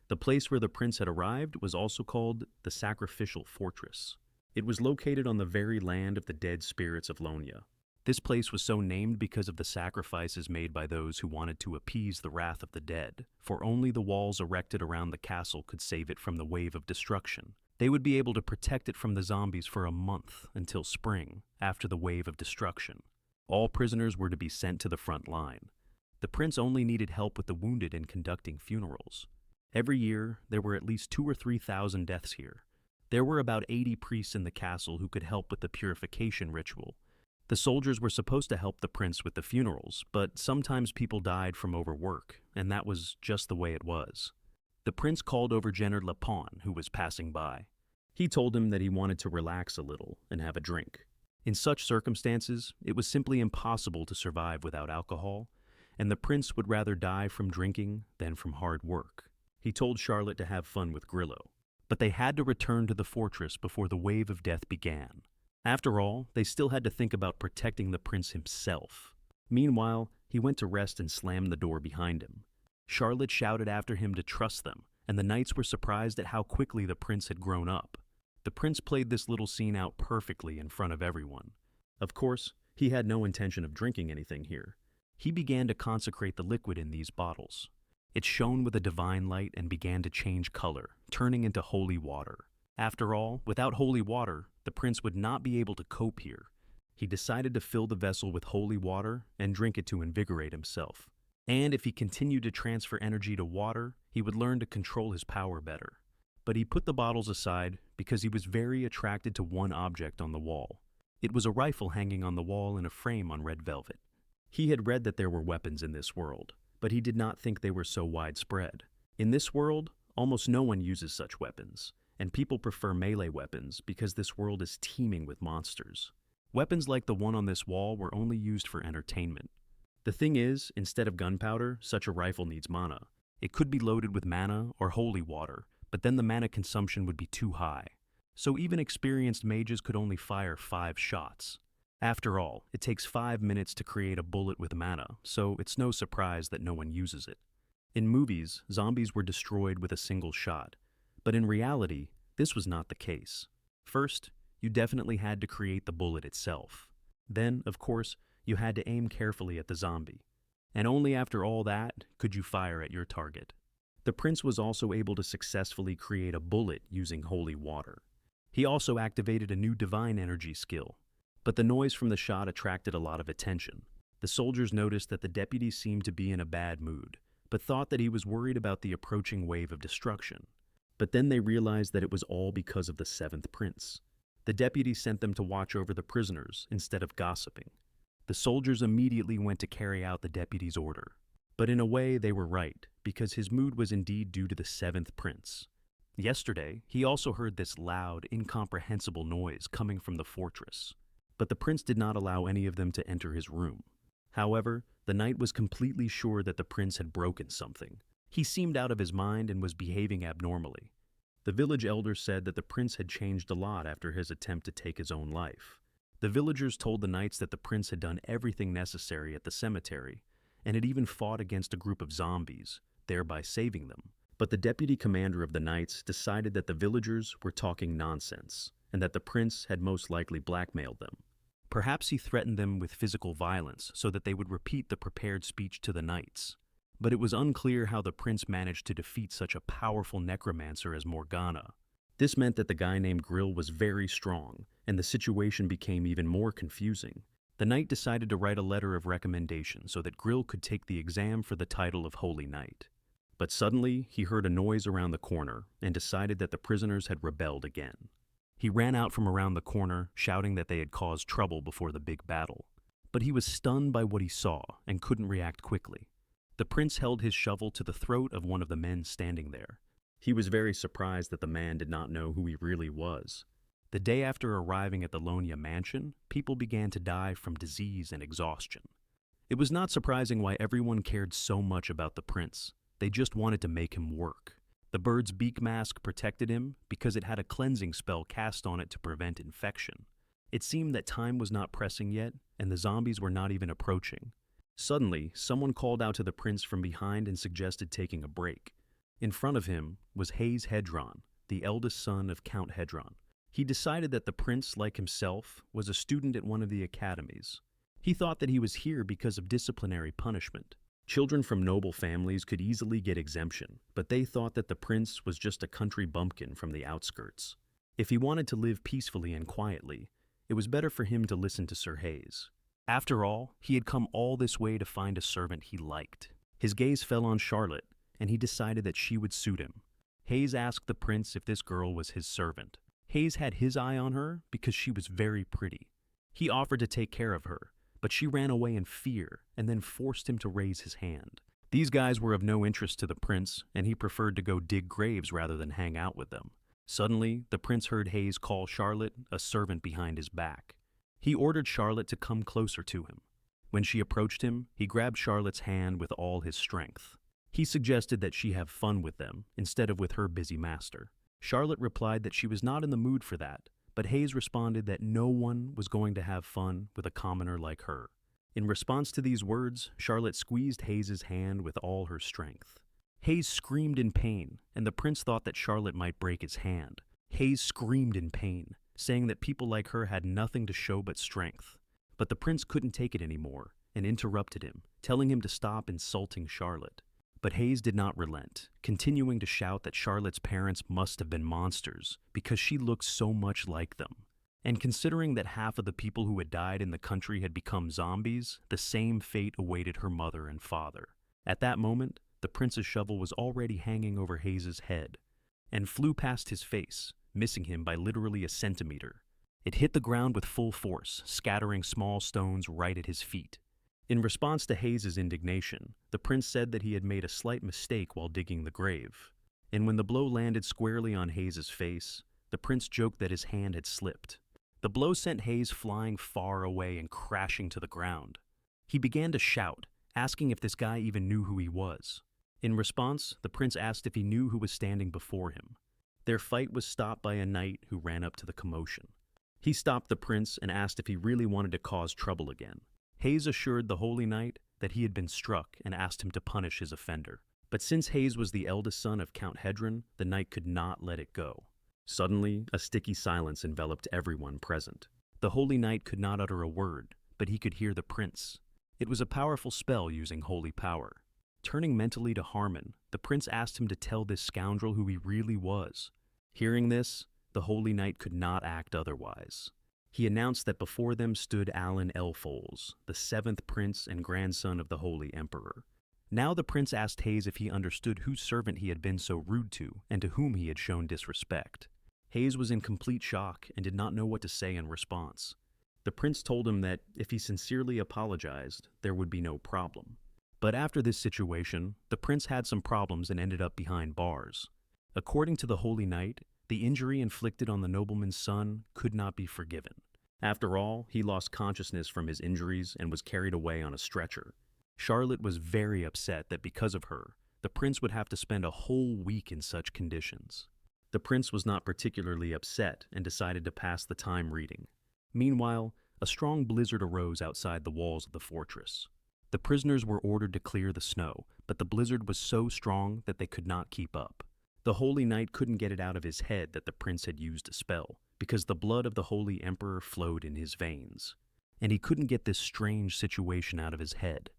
The place where the prince had arrived was also called the Sacrificial Fortress. It was located on the very land of the dead spirits of Lonia. This place was so named because of the sacrifices made by those who wanted to appease the wrath of the dead, for only the walls erected around the castle could save it from the wave of destruction. They would be able to protect it from the zombies for a month until spring, after the wave of destruction. All prisoners were to be sent to the front line. The prince only needed help with the wounded in conducting funerals. Every year, there were at least 2,000 or 3,000 deaths here. There were about 80 priests in the castle who could help with the purification ritual. The soldiers were supposed to help the prince with the funerals, but sometimes people died from overwork, and that was just the way it was. The prince called over Janard Lapan, who was passing by. He told him that he wanted to relax a little and have a drink. In such circumstances, it was simply impossible to survive without alcohol, and the prince would rather die from drinking than from hard work. He told Charlotte to have fun with Grillo, but they had to return to the fortress before the wave of death began. After all, they still had to think about protecting the prince himself. Meanwhile, he went to rest and slammed the door behind him. Charlotte shouted after him to trust them, and the knights were surprised at how quickly the prince had grown up. The prince played this little scene out perfectly in front of everyone. Of course, he had no intention of drinking anything here. He began to consecrate the liquid in these bottles. It shone with a divine light and began to change color, turning into holy water. After all, without holy water, the prince would not be able to cope here. He decided to fill the vessel with holy water and drink it to invigorate himself. And if he continued to transfer energy to water, he would learn to control his power better. But he put the bottles aside because he was very attracted to one object on the wall. It was a rifle hanging on the wall in a frame on red velvet. He had read that there were weapons in this world, but he did not think they were so widespread. In this world, almost no one uses such weapons, and people prefer melee weapons because this world is teeming with monsters. Weapons like the one on this wall were only used for entertainment. The thing is, instead of gunpowder, such a rifle needs mana. It could be loaded with mana or holy water, but then the mana consumption would be too high. So even experienced mages could only fire 5 shots. After all, it takes 5 minutes to create a bullet with mana, so it's no surprise that no one uses it. In movies, zombies were destroyed with a single shot, but in reality, this was not the case. First, you definitely had to create the bullet itself. Then, of course, you had to aim carefully at the zombie. And only after all that could you fire at your target. The prince was also able to successfully create a bullet using holy water. He also activated a new divine energy skill. But the noise from the shot attracted a lot of attention. The soldiers noticed that the deputy seemed to be in a bad mood, but thought that he was worried about the approaching wave of destruction. But then they realized that it was all because of the 7th prince. The deputy sent them to watch over the prisoners instead of gossiping. The soldiers immediately went to carry out the deputy's order. But in a way, they were right, because his mood was indeed due to the 7th prince. Yesterday, he also heard this loud, incomprehensible noise coming from the fortress, but the prince did not allow any of them to enter his room. However, the knight was completely sure that the prince had broken something. He seemed out of his mind and was behaving abnormally. The village elder said that the prince had changed a lot after his attempt to take his own life. The villagers told the knights that the prince had done everything necessary at the cemetery, and had even fought against a group of zombies, thereby saving them. But the deputy commander of the knights decided that the villagers were talking nonsense, and that the prince had most likely blackmailed them. Perhaps he threatened them with physical violence so that they would repeat the prepared speech to the knights. But it was unclear how the prince managed to defeat such a powerful necromancer as Morgana. This meant that the guy named Grill was very strong, and the situation became even more confusing. The knight decided to write a letter of recommendation so that Grill could take the exam for the title of Holy Knight. But suddenly, he heard a noise around the corner and decided that the prisoners had rebelled again. He ran out from around the corner, shouting that they had caused trouble before the big battle. But he was stunned by what he saw and couldn't react quickly. The prince held his shovel to the throat of one of the men standing there. He was very surprised that the man did not know who he really was. The day after arriving at the Lonia mansion, people began to die from disease and exhaustion. It was not surprising why everyone cared so much about the prince. They just wanted to make him work. The bird's beak mask protected him because it had a cleansing spell cast on it to prevent infection. It seemed that time was not pressing yet, and the zombies were not even approaching. Suddenly, someone called out to the prince from behind and suggested taking a break. In front of him was Hayes Hedron, the eldest son of Count Hedron. He decided that the prince, like himself, was a student at one of the academies. He thought that he was here because of disciplinary punishment. Children from noble families could easily get exemption, but they thought that the prince was just a country bumpkin from the outskirts. If he wanted to live peacefully and quietly, it was better for him to listen to Sir Hayes. After all, he had come all this way to find a servant he liked. His gaze fell on Charlotte, and he decided that she would suit him. Hayes asked the prince if this girl was his servant. Hayes had his eye on her because she was very pretty. He offered to take care of her, but she ran away in fear and then forced him to raise his hand. These guys were of no interest to the prince, and he preferred to go dig graves rather than hang out with them. Suddenly, the prince heard Hayes call Charlotte a servant behind his back. He ordered Charlotte to come closer to him. When she approached him, he grabbed Charlotte's hand with all his strength. He suggested that she have fun with them instead of with her busy master. Charlotte replied that she was not in the mood for that, but Hayes responded that no one was going to have fun with a commoner like her. In response to these words, Charlotte squeezed Hayes's hand with all her strength. Hayes screamed in pain, and the prince thought that Charlotte might break his hand. Hayes screamed in pain, saying that people like her had nothing to show but strength. But the prince couldn't take it anymore and interrupted him, telling him to stop insulting Charlotte. But Hayes did not relent, continuing to shout that Charlotte's parents must have been monsters because she looked so much like them. And considering that half of the people who had died in the country had become zombies, the same fate awaited her mother and father. At that moment, the prince's shovel was already hanging over Hayes's head and flew past his face, missing him by literally a centimeter. It hit the ground with full force, scattering small stones right at his feet. In response to Hayes's indignation, the prince said that he had made a slight mistake while digging the grave. And when the blow landed squarely on Hayes's face, the prince joked that his hand had slipped. The blow sent Hayes flying far away and crashing to the ground. He began to shout, asking if this guy even knew who he was. In response, the prince asked if he knew who was standing before him. Their fight was stopped by a knight who ran up to the commotion. He stopped the prince and asked if he really wanted to cause trouble again. Hayes assured the Holy Knight that he had been struck and asked him to punish his offender. But since Hayes was the eldest son of Count Hedron, the knight could not let it go. Suddenly, a sticky silence enveloped everyone present. The Holy Knight could not utter a word, but he could hear the prince. It was a powerful spell using holy power. Turning mentally to Harmon, the prince asked him to tell this scoundrel who he really was. Hearing this, the Holy Knight could not act otherwise. He announced that before them stood Alan Elfoles, the seventh prince and grandson of the Holy Emperor. Now the prince asked Hayes if he understood whose servant he had been so rude to and to whom he had shown disrespect. Hayes was in complete shock and did not know what to say in response. The prince told him that if he sincerely apologized, there would be no problem. But after this situation, the prince had some problems and ended up behind bars. According to the Holy Knight, the injury inflicted on the nobleman's son could not be forgiven. After all, he lost consciousness from his injuries and was carried away on a stretcher. Charlotte was very upset that because of her, the prince would have to spend a whole week in such conditions. The prince was not particularly upset and decided to pass the time reading. Meanwhile, a strong blizzard arose outside the walls of the fortress. The prisoners were ordered to clear the snow, but the blizzard was so strong that they could not keep up. The Holy Knight couldn't get it out of his head that the prince had used a spell, because the blood of the Holy Emperor flowed in his veins, and he couldn't get this strange situation out of his head.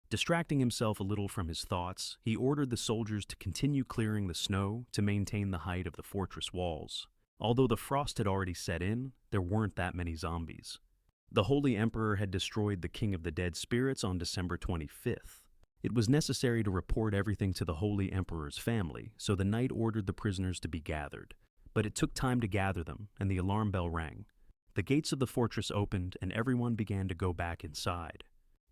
Distracting himself a little from his thoughts, he ordered the soldiers to continue clearing the snow to maintain the height of the fortress walls. Although the frost had already set in, there weren't that many zombies. The Holy Emperor had destroyed the King of the Dead Spirits on December 25th. It was necessary to report everything to the Holy Emperor's family, so the knight ordered the prisoners to be gathered. But it took time to gather them, and the alarm bell rang. The gates of the fortress opened, and everyone began to go back inside.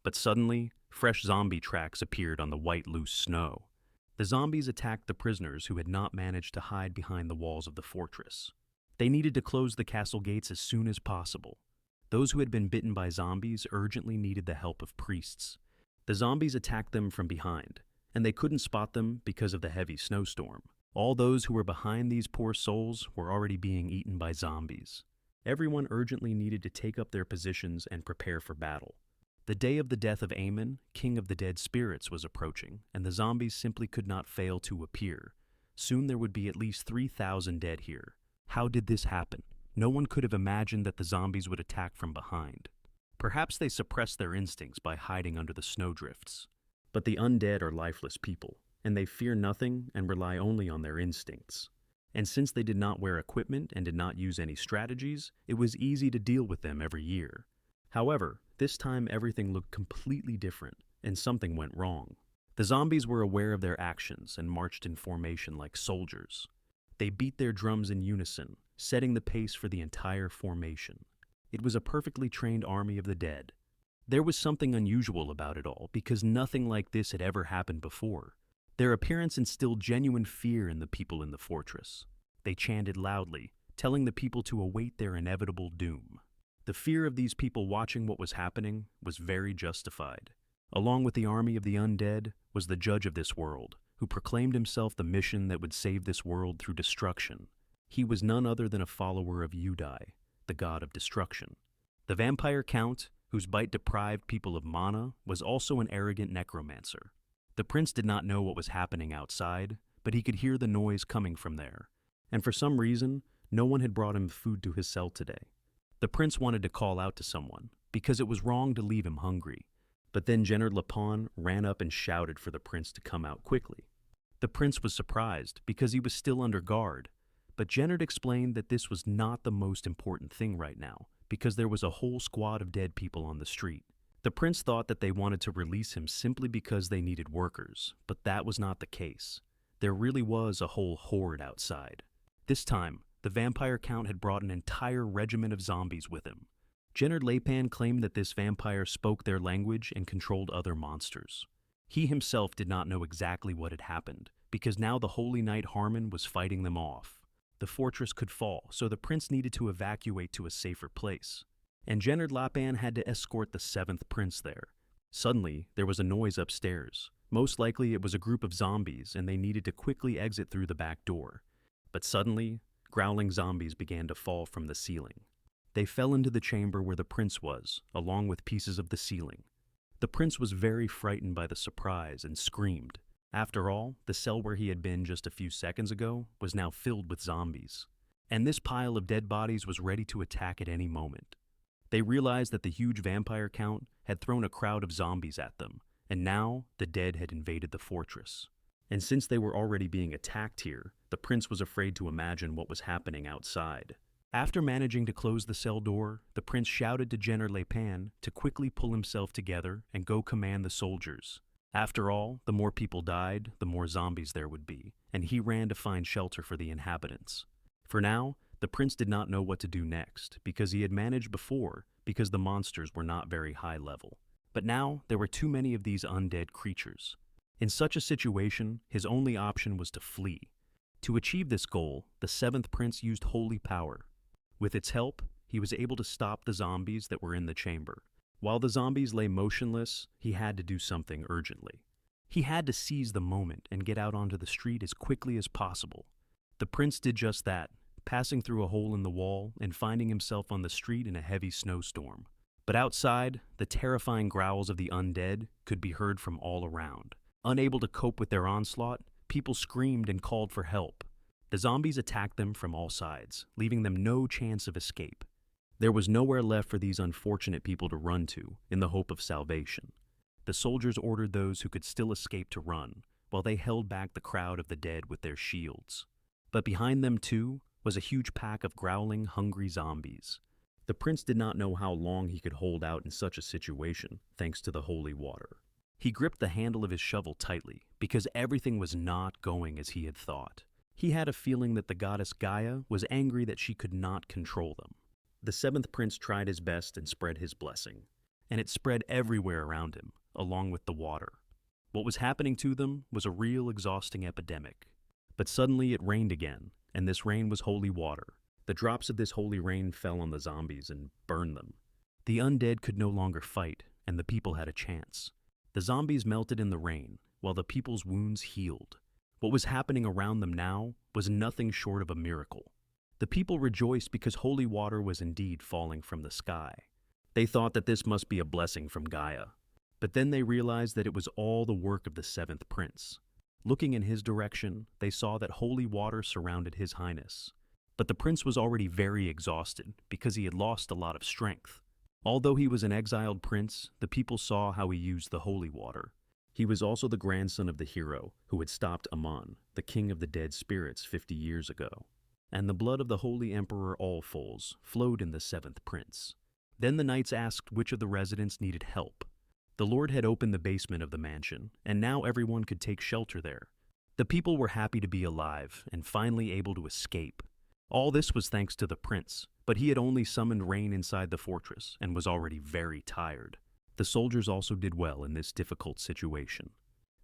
But suddenly, fresh zombie tracks appeared on the white, loose snow. The zombies attacked the prisoners who had not managed to hide behind the walls of the fortress. They needed to close the castle gates as soon as possible. Those who had been bitten by zombies urgently needed the help of priests. The zombies attacked them from behind, and they couldn't spot them because of the heavy snowstorm. All those who were behind these poor souls were already being eaten by zombies. Everyone urgently needed to take up their positions and prepare for battle. The day of the death of Aemon, King of the Dead Spirits, was approaching, and the zombies simply could not fail to appear. Soon there would be at least 3,000 dead here. How did this happen? No one could have imagined that the zombies would attack from behind. Perhaps they suppressed their instincts by hiding under the snowdrifts. But the undead are lifeless people, and they fear nothing and rely only on their instincts. And since they did not wear equipment and did not use any strategies, it was easy to deal with them every year. However, this time everything looked completely different, and something went wrong. The zombies were aware of their actions and marched in formation like soldiers. They beat their drums in unison, setting the pace for the entire formation. It was a perfectly trained army of the dead. There was something unusual about it all, because nothing like this had ever happened before. Their appearance instilled genuine fear in the people in the fortress. They chanted loudly, telling the people to await their inevitable doom. The fear of these people watching what was happening was very justified. Along with the army of the undead was the judge of this world, who proclaimed himself the mission that would save this world through destruction. He was none other than a follower of Udai, the god of destruction. The vampire count, whose bite deprived people of mana, was also an arrogant necromancer. The prince did not know what was happening outside, but he could hear the noise coming from there. And for some reason, no one had brought him food to his cell today. The prince wanted to call out to someone, because it was wrong to leave him hungry. But then Jenner Lapon ran up and shouted for the prince to come out quickly. The prince was surprised, because he was still under guard. But Jennard explained that this was not the most important thing right now, because there was a whole squad of dead people on the street. The prince thought that they wanted to release him simply because they needed workers, but that was not the case. There really was a whole horde outside. This time, the vampire count had brought an entire regiment of zombies with him. Jennard Lapan claimed that this vampire spoke their language and controlled other monsters. He himself did not know exactly what had happened, because now the Holy Knight Harmon was fighting them off. The fortress could fall, so the prince needed to evacuate to a safer place. And Jennard Lapan had to escort the 7th prince there. Suddenly, there was a noise upstairs. Most likely it was a group of zombies, and they needed to quickly exit through the back door. But suddenly, growling zombies began to fall from the ceiling. They fell into the chamber where the prince was, along with pieces of the ceiling. The prince was very frightened by the surprise and screamed. After all, the cell where he had been just a few seconds ago was now filled with zombies. And this pile of dead bodies was ready to attack at any moment. They realized that the huge vampire count had thrown a crowd of zombies at them, and now the dead had invaded the fortress. And since they were already being attacked here, the prince was afraid to imagine what was happening outside. After managing to close the cell door, the prince shouted to Jenner Lapan to quickly pull himself together and go command the soldiers. After all, the more people died, the more zombies there would be, and he ran to find shelter for the inhabitants. For now, the prince did not know what to do next, because he had managed before, because the monsters were not very high level. But now, there were too many of these undead creatures. In such a situation, his only option was to flee. To achieve this goal, the seventh prince used holy power. With its help, he was able to stop the zombies that were in the chamber. While the zombies lay motionless, he had to do something urgently. He had to seize the moment and get out onto the street as quickly as possible. The prince did just that, passing through a hole in the wall and finding himself on the street in a heavy snowstorm. But outside, the terrifying growls of the undead could be heard from all around. Unable to cope with their onslaught, people screamed and called for help. The zombies attacked them from all sides, leaving them no chance of escape. There was nowhere left for these unfortunate people to run to in the hope of salvation. The soldiers ordered those who could still escape to run, while they held back the crowd of the dead with their shields. But behind them, too, was a huge pack of growling, hungry zombies. The prince did not know how long he could hold out in such a situation, thanks to the holy water. He gripped the handle of his shovel tightly, because everything was not going as he had thought. He had a feeling that the goddess Gaia was angry that she could not control them. The seventh prince tried his best and spread his blessing, and it spread everywhere around him, along with the water. What was happening to them was a real exhausting epidemic. But suddenly it rained again, and this rain was holy water. The drops of this holy rain fell on the zombies and burned them. The undead could no longer fight, and the people had a chance. The zombies melted in the rain, while the people's wounds healed. What was happening around them now was nothing short of a miracle. The people rejoiced because holy water was indeed falling from the sky. They thought that this must be a blessing from Gaia. But then they realized that it was all the work of the seventh prince. Looking in his direction, they saw that holy water surrounded his highness. But the prince was already very exhausted because he had lost a lot of strength. Although he was an exiled prince, the people saw how he used the holy water. He was also the grandson of the hero who had stopped Amon, the king of the dead spirits 50 years ago. And the blood of the holy emperor Allfols flowed in the seventh prince. Then the knights asked which of the residents needed help. The lord had opened the basement of the mansion, and now everyone could take shelter there. The people were happy to be alive and finally able to escape. All this was thanks to the prince, but he had only summoned rain inside the fortress and was already very tired. The soldiers also did well in this difficult situation.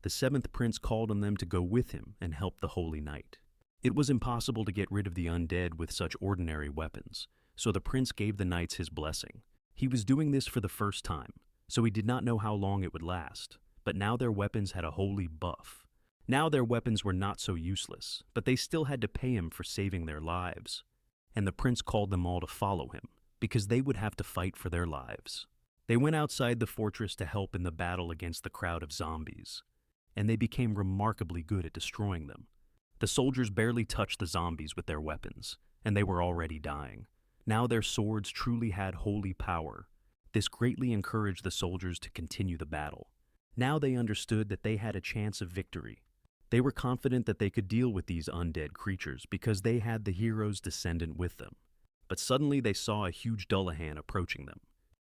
The seventh prince called on them to go with him and help the holy knight. It was impossible to get rid of the undead with such ordinary weapons, so the prince gave the knights his blessing. He was doing this for the first time, so he did not know how long it would last, but now their weapons had a holy buff. Now their weapons were not so useless, but they still had to pay him for saving their lives. And the prince called them all to follow him, because they would have to fight for their lives. They went outside the fortress to help in the battle against the crowd of zombies, and they became remarkably good at destroying them. The soldiers barely touched the zombies with their weapons, and they were already dying. Now their swords truly had holy power. This greatly encouraged the soldiers to continue the battle. Now they understood that they had a chance of victory. They were confident that they could deal with these undead creatures because they had the hero's descendant with them. But suddenly they saw a huge Dullahan approaching them.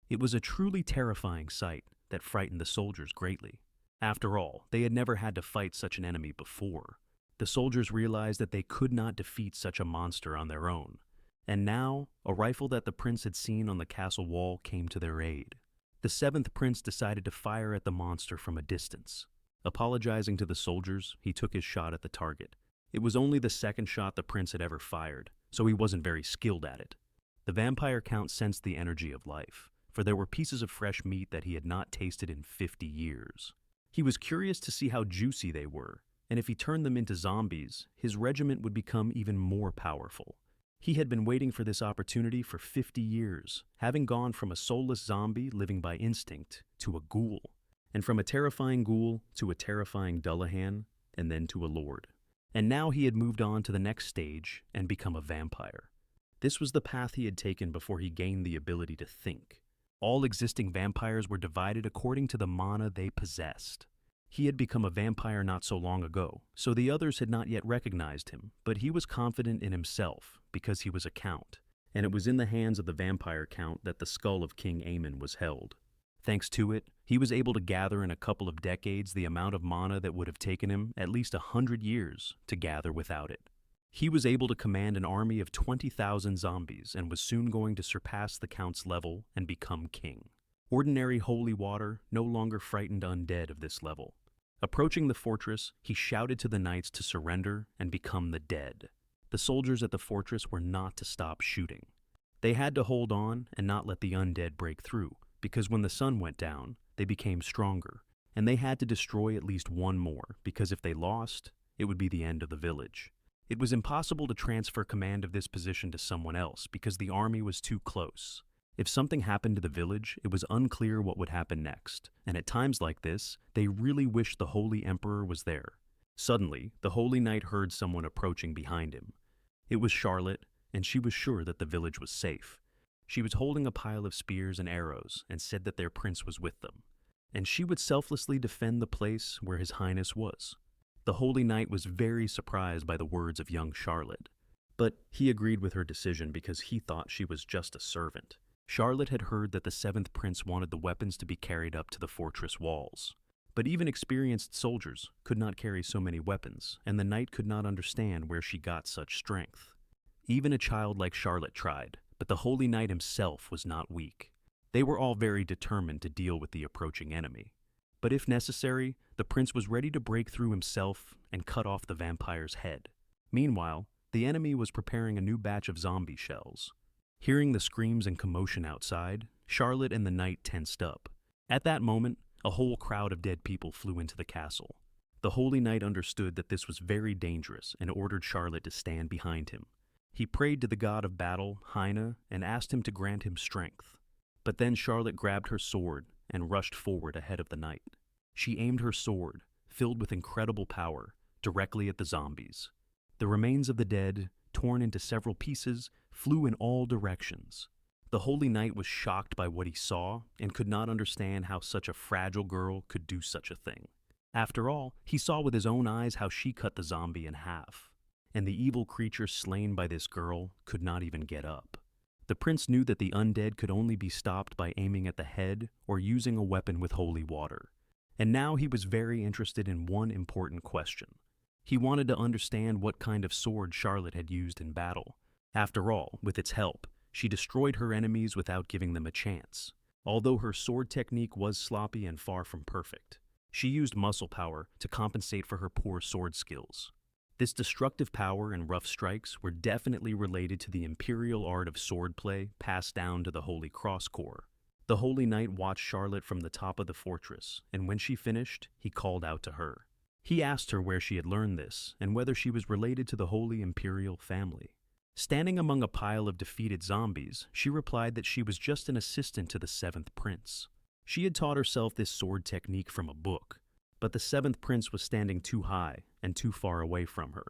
It was a truly terrifying sight that frightened the soldiers greatly. After all, they had never had to fight such an enemy before. The soldiers realized that they could not defeat such a monster on their own. And now, a rifle that the prince had seen on the castle wall came to their aid. The seventh prince decided to fire at the monster from a distance. Apologizing to the soldiers, he took his shot at the target. It was only the second shot the prince had ever fired, so he wasn't very skilled at it. The vampire count sensed the energy of life, for there were pieces of fresh meat that he had not tasted in 50 years. He was curious to see how juicy they were, and if he turned them into zombies, his regiment would become even more powerful. He had been waiting for this opportunity for 50 years, having gone from a soulless zombie living by instinct to a ghoul, and from a terrifying ghoul to a terrifying Dullahan, and then to a lord. And now he had moved on to the next stage and become a vampire. This was the path he had taken before he gained the ability to think. All existing vampires were divided according to the mana they possessed. He had become a vampire not so long ago, so the others had not yet recognized him, but he was confident in himself because he was a count, and it was in the hands of the vampire count that the skull of King Aemon was held. Thanks to it, he was able to gather in a couple of decades the amount of mana that would have taken him at least 100 years to gather without it. He was able to command an army of 20,000 zombies and was soon going to surpass the count's level and become king. Ordinary holy water no longer frightened undead of this level. Approaching the fortress, he shouted to the knights to surrender and become the dead. The soldiers at the fortress were not to stop shooting. They had to hold on and not let the undead break through, because when the sun went down, they became stronger, and they had to destroy at least one more, because if they lost, it would be the end of the village. It was impossible to transfer command of this position to someone else because the army was too close. If something happened to the village, it was unclear what would happen next, and at times like this, they really wished the Holy Emperor was there. Suddenly, the Holy Knight heard someone approaching behind him. It was Charlotte, and she was sure that the village was safe. She was holding a pile of spears and arrows and said that their prince was with them, and she would selflessly defend the place where His Highness was. The Holy Knight was very surprised by the words of young Charlotte, but he agreed with her decision because he thought she was just a servant. Charlotte had heard that the seventh prince wanted the weapons to be carried up to the fortress walls. But even experienced soldiers could not carry so many weapons, and the knight could not understand where she got such strength. Even a child like Charlotte tried, but the Holy Knight himself was not weak. They were all very determined to deal with the approaching enemy. But if necessary, the prince was ready to break through himself and cut off the vampire's head. Meanwhile, the enemy was preparing a new batch of zombie shells. Hearing the screams and commotion outside, Charlotte and the knight tensed up. At that moment, a whole crowd of dead people flew into the castle. The Holy Knight understood that this was very dangerous and ordered Charlotte to stand behind him. He prayed to the god of battle, Heine, and asked him to grant him strength. But then Charlotte grabbed her sword and rushed forward ahead of the knight. She aimed her sword, filled with incredible power, directly at the zombies. The remains of the dead, torn into several pieces, flew in all directions. The Holy Knight was shocked by what he saw and could not understand how such a fragile girl could do such a thing. After all, he saw with his own eyes how she cut the zombie in half, and the evil creature slain by this girl could not even get up. The prince knew that the undead could only be stopped by aiming at the head or using a weapon with holy water. And now he was very interested in one important question. He wanted to understand what kind of sword Charlotte had used in battle. After all, with its help, she destroyed her enemies without giving them a chance. Although her sword technique was sloppy and far from perfect, she used muscle power to compensate for her poor sword skills. This destructive power and rough strikes were definitely related to the imperial art of swordplay passed down to the Holy Cross Corps. The Holy Knight watched Charlotte from the top of the fortress, and when she finished, he called out to her. He asked her where she had learned this and whether she was related to the Holy Imperial family. Standing among a pile of defeated zombies, she replied that she was just an assistant to the seventh prince. She had taught herself this sword technique from a book, but the seventh prince was standing too high and too far away from her.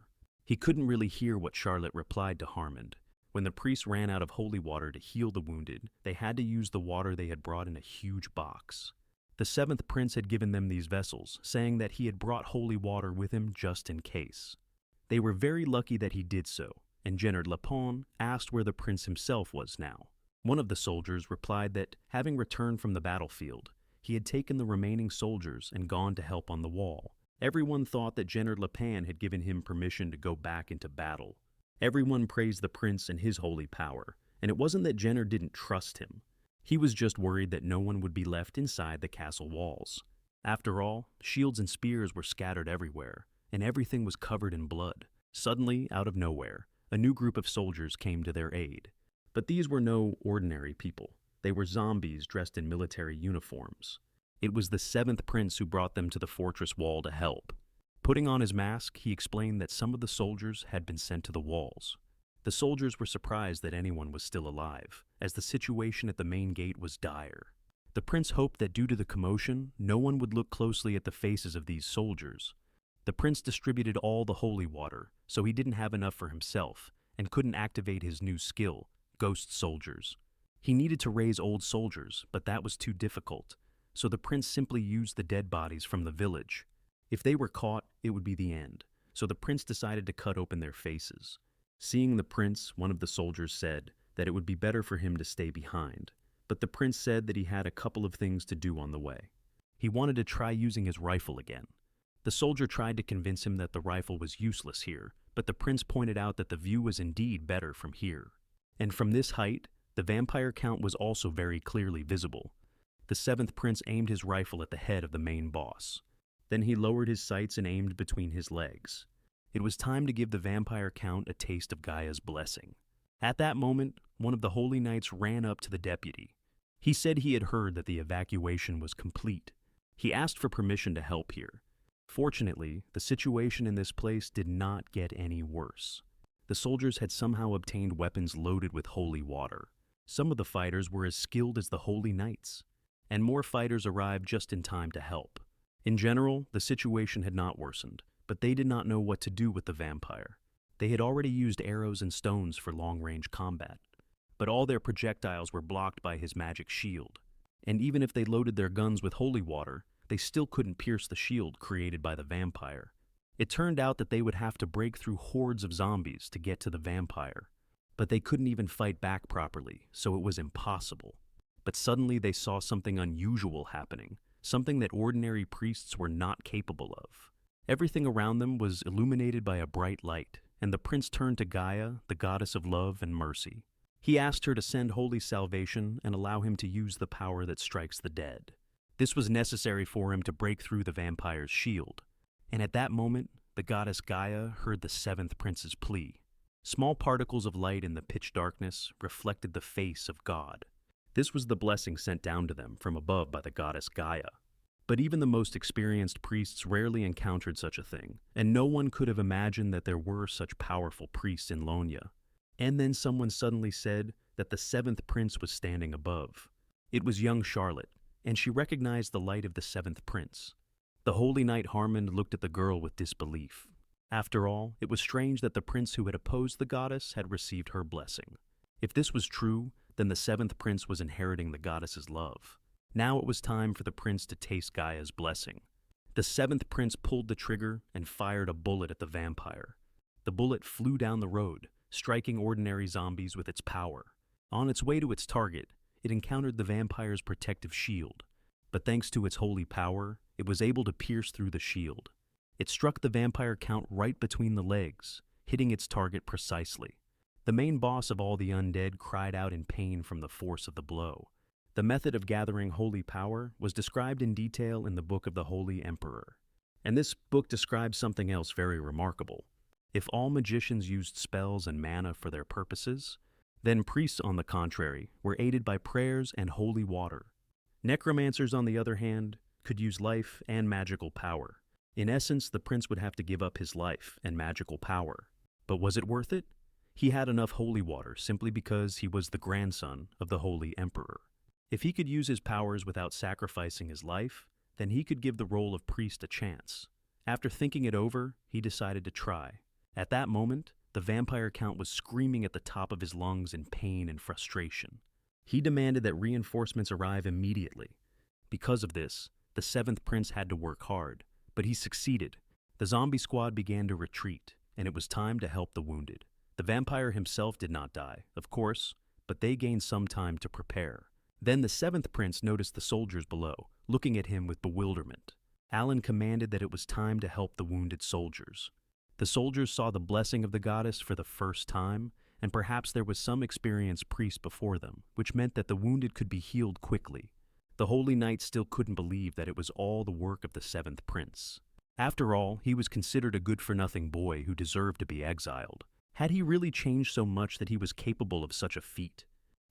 He couldn't really hear what Charlotte replied to Harmond. When the priests ran out of holy water to heal the wounded, they had to use the water they had brought in a huge box. The seventh prince had given them these vessels, saying that he had brought holy water with him just in case. They were very lucky that he did so, and Gennard Lapon asked where the prince himself was now. One of the soldiers replied that, having returned from the battlefield, he had taken the remaining soldiers and gone to help on the wall. Everyone thought that Gennard Lapon had given him permission to go back into battle. Everyone praised the prince and his holy power, and it wasn't that Gennard didn't trust him. He was just worried that no one would be left inside the castle walls. After all, shields and spears were scattered everywhere, and everything was covered in blood. Suddenly, out of nowhere, a new group of soldiers came to their aid. But these were no ordinary people. They were zombies dressed in military uniforms. It was the seventh prince who brought them to the fortress wall to help. Putting on his mask, he explained that some of the soldiers had been sent to the walls. The soldiers were surprised that anyone was still alive, as the situation at the main gate was dire. The prince hoped that due to the commotion, no one would look closely at the faces of these soldiers. The prince distributed all the holy water, so he didn't have enough for himself, and couldn't activate his new skill, Ghost Soldiers. He needed to raise old soldiers, but that was too difficult, so the prince simply used the dead bodies from the village. If they were caught, it would be the end, so the prince decided to cut open their faces. Seeing the prince, one of the soldiers said that it would be better for him to stay behind, but the prince said that he had a couple of things to do on the way. He wanted to try using his rifle again. The soldier tried to convince him that the rifle was useless here, but the prince pointed out that the view was indeed better from here. And from this height, the vampire count was also very clearly visible. The seventh prince aimed his rifle at the head of the main boss. Then he lowered his sights and aimed between his legs. It was time to give the vampire count a taste of Gaia's blessing. At that moment, one of the holy knights ran up to the deputy. He said he had heard that the evacuation was complete. He asked for permission to help here. Fortunately, the situation in this place did not get any worse. The soldiers had somehow obtained weapons loaded with holy water. Some of the fighters were as skilled as the holy knights, and more fighters arrived just in time to help. In general, the situation had not worsened, but they did not know what to do with the vampire. They had already used arrows and stones for long-range combat, but all their projectiles were blocked by his magic shield. And even if they loaded their guns with holy water, they still couldn't pierce the shield created by the vampire. It turned out that they would have to break through hordes of zombies to get to the vampire. But they couldn't even fight back properly, so it was impossible. But suddenly they saw something unusual happening, something that ordinary priests were not capable of. Everything around them was illuminated by a bright light, and the prince turned to Gaia, the goddess of love and mercy. He asked her to send holy salvation and allow him to use the power that strikes the dead. This was necessary for him to break through the vampire's shield. And at that moment, the goddess Gaia heard the seventh prince's plea. Small particles of light in the pitch darkness reflected the face of God. This was the blessing sent down to them from above by the goddess Gaia. But even the most experienced priests rarely encountered such a thing, and no one could have imagined that there were such powerful priests in Lonya. And then someone suddenly said that the seventh prince was standing above. It was young Charlotte, and she recognized the light of the seventh prince. The holy knight Harmond looked at the girl with disbelief. After all, it was strange that the prince who had opposed the goddess had received her blessing. If this was true, then the seventh prince was inheriting the goddess's love. Now it was time for the prince to taste Gaia's blessing. The seventh prince pulled the trigger and fired a bullet at the vampire. The bullet flew down the road, striking ordinary zombies with its power. On its way to its target, it encountered the vampire's protective shield. But thanks to its holy power, it was able to pierce through the shield. It struck the vampire count right between the legs, hitting its target precisely. The main boss of all the undead cried out in pain from the force of the blow. The method of gathering holy power was described in detail in the Book of the Holy Emperor. And this book describes something else very remarkable. If all magicians used spells and mana for their purposes, then priests, on the contrary, were aided by prayers and holy water. Necromancers, on the other hand, could use life and magical power. In essence, the prince would have to give up his life and magical power. But was it worth it? He had enough holy water simply because he was the grandson of the Holy Emperor. If he could use his powers without sacrificing his life, then he could give the role of priest a chance. After thinking it over, he decided to try. At that moment, the vampire count was screaming at the top of his lungs in pain and frustration. He demanded that reinforcements arrive immediately. Because of this, the seventh prince had to work hard, but he succeeded. The zombie squad began to retreat, and it was time to help the wounded. The vampire himself did not die, of course, but they gained some time to prepare. Then the seventh prince noticed the soldiers below, looking at him with bewilderment. Alan commanded that it was time to help the wounded soldiers. The soldiers saw the blessing of the goddess for the first time, and perhaps there was some experienced priest before them, which meant that the wounded could be healed quickly. The holy knight still couldn't believe that it was all the work of the seventh prince. After all, he was considered a good-for-nothing boy who deserved to be exiled. Had he really changed so much that he was capable of such a feat?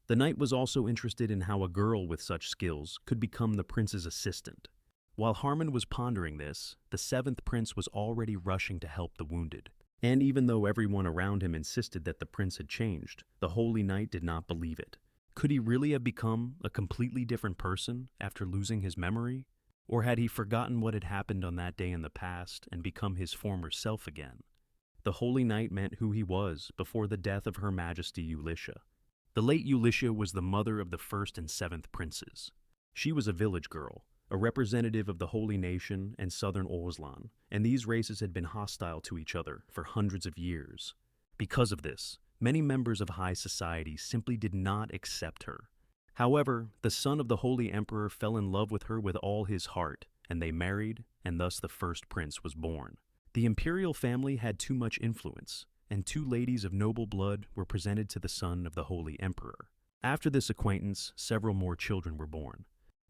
The knight was also interested in how a girl with such skills could become the prince's assistant. While Harmon was pondering this, the seventh prince was already rushing to help the wounded. And even though everyone around him insisted that the prince had changed, the holy knight did not believe it. Could he really have become a completely different person after losing his memory? Or had he forgotten what had happened on that day in the past and become his former self again? The holy knight meant who he was before the death of Her Majesty Elisha. The late Elisha was the mother of the first and seventh princes. She was a village girl, a representative of the holy nation and southern Orslan, and these races had been hostile to each other for hundreds of years. Because of this, many members of high society simply did not accept her. However, the son of the holy emperor fell in love with her with all his heart, and they married, and thus the first prince was born. The imperial family had too much influence, and two ladies of noble blood were presented to the son of the holy emperor. After this acquaintance, several more children were born.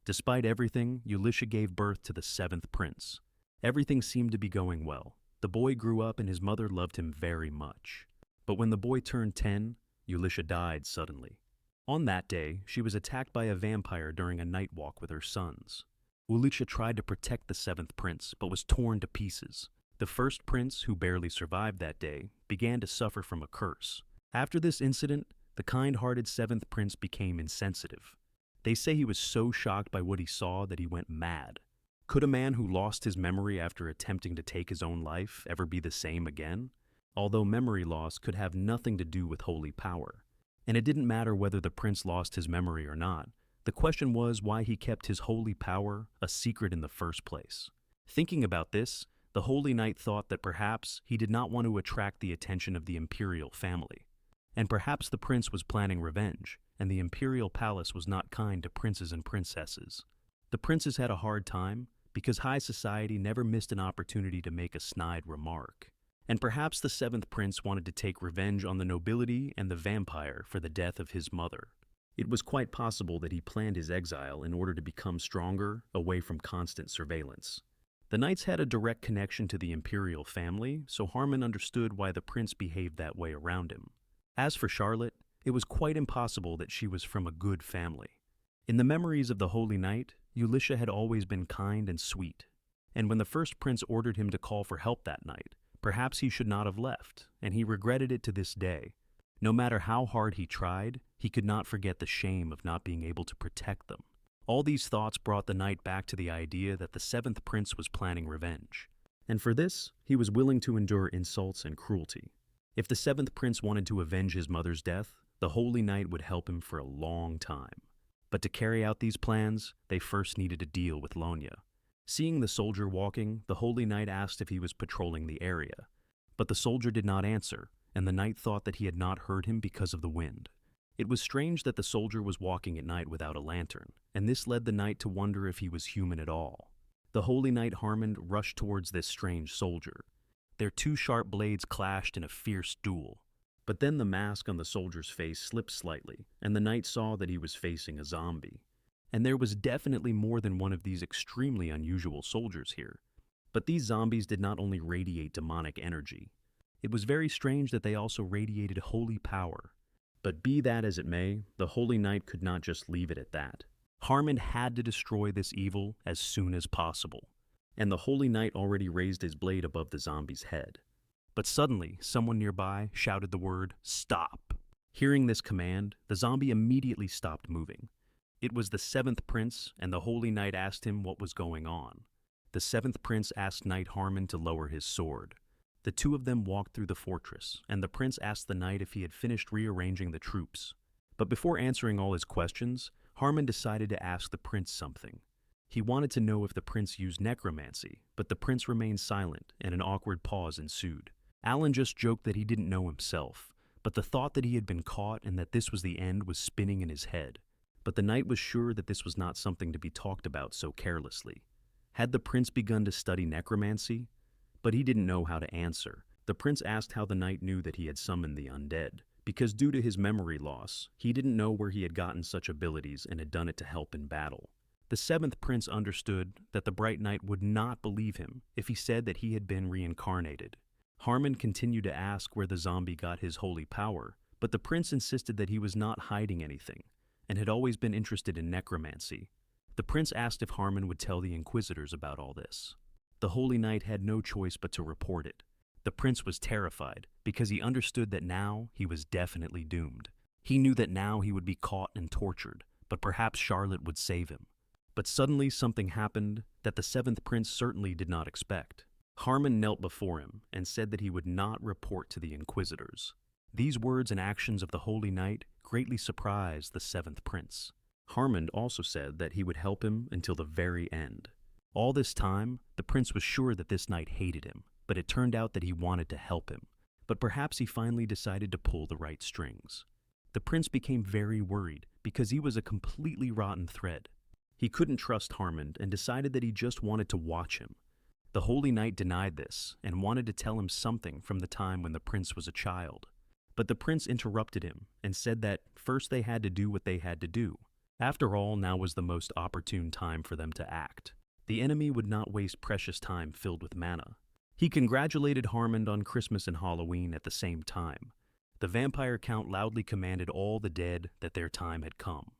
Despite everything, Elisha gave birth to the seventh prince. Everything seemed to be going well. The boy grew up and his mother loved him very much. But when the boy turned 10, Elisha died suddenly. On that day, she was attacked by a vampire during a night walk with her sons. Elisha tried to protect the seventh prince, but was torn to pieces. The first prince, who barely survived that day, began to suffer from a curse. After this incident, the kind-hearted seventh prince became insensitive. They say he was so shocked by what he saw that he went mad. Could a man who lost his memory after attempting to take his own life ever be the same again? Although memory loss could have nothing to do with holy power. And it didn't matter whether the prince lost his memory or not. The question was why he kept his holy power a secret in the first place. Thinking about this, the Holy Knight thought that perhaps he did not want to attract the attention of the imperial family. And perhaps the prince was planning revenge, and the imperial palace was not kind to princes and princesses. The princes had a hard time because high society never missed an opportunity to make a snide remark. And perhaps the seventh prince wanted to take revenge on the nobility and the vampire for the death of his mother. It was quite possible that he planned his exile in order to become stronger, away from constant surveillance. The knights had a direct connection to the imperial family, so Harmon understood why the prince behaved that way around him. As for Charlotte, it was quite impossible that she was from a good family. In the memories of the Holy Knight, Elisha had always been kind and sweet. And when the first prince ordered him to call for help that night, perhaps he should not have left, and he regretted it to this day. No matter how hard he tried, he could not forget the shame of not being able to protect them. All these thoughts brought the knight back to the idea that the seventh prince was planning revenge. And for this, he was willing to endure insults and cruelty. If the seventh prince wanted to avenge his mother's death, the Holy Knight would help him for a long time. But to carry out these plans, they first needed to deal with Lonya. Seeing the soldier walking, the Holy Knight asked if he was patrolling the area. But the soldier did not answer, and the knight thought that he had not heard him because of the wind. It was strange that the soldier was walking at night without a lantern, and this led the knight to wonder if he was human at all. The Holy Knight Harmon rushed towards this strange soldier. Their two sharp blades clashed in a fierce duel. But then the mask on the soldier's face slipped slightly, and the knight saw that he was facing a zombie. And there was definitely more than one of these extremely unusual soldiers here. But these zombies did not only radiate demonic energy. It was very strange that they also radiated holy power. But be that as it may, the Holy Knight could not just leave it at that. Harmon had to destroy this evil as soon as possible. And the Holy Knight already raised his blade above the zombie's head. But suddenly, someone nearby shouted the word, "Stop!" Hearing this command, the zombie immediately stopped moving. It was the seventh prince, and the Holy Knight asked him what was going on. The seventh prince asked Knight Harmon to lower his sword. The two of them walked through the fortress, and the prince asked the knight if he had finished rearranging the troops. But before answering all his questions, Harmon decided to ask the prince something. He wanted to know if the prince used necromancy, but the prince remained silent, and an awkward pause ensued. Alan just joked that he didn't know himself, but the thought that he had been caught and that this was the end was spinning in his head. But the knight was sure that this was not something to be talked about so carelessly. Had the prince begun to study necromancy? But he didn't know how to answer. The prince asked how the knight knew that he had summoned the undead, because due to his memory loss, he didn't know where he had gotten such abilities and had done it to help in battle. The seventh prince understood that the Bright Knight would not believe him if he said that he had been reincarnated. Harmon continued to ask where the zombie got his holy power, but the prince insisted that he was not hiding anything, and had always been interested in necromancy. The prince asked if Harmon would tell the inquisitors about all this. The Holy Knight had no choice but to report it. The prince was terrified, because he understood that now he was definitely doomed. He knew that now he would be caught and tortured, but perhaps Charlotte would save him. But suddenly something happened that the seventh prince certainly did not expect. Harmon knelt before him and said that he would not report to the inquisitors. These words and actions of the Holy Knight greatly surprised the seventh prince. Harmon also said that he would help him until the very end. All this time, the prince was sure that this knight hated him, but it turned out that he wanted to help him. But perhaps he finally decided to pull the right strings. The prince became very worried because he was a completely rotten thread. He couldn't trust Harmon and decided that he just wanted to watch him. The Holy Knight denied this and wanted to tell him something from the time when the prince was a child. But the prince interrupted him and said that first they had to do what they had to do. After all, now was the most opportune time for them to act. The enemy would not waste precious time filled with mana. He congratulated Harmond on Christmas and Halloween at the same time. The vampire count loudly commanded all the dead that their time had come.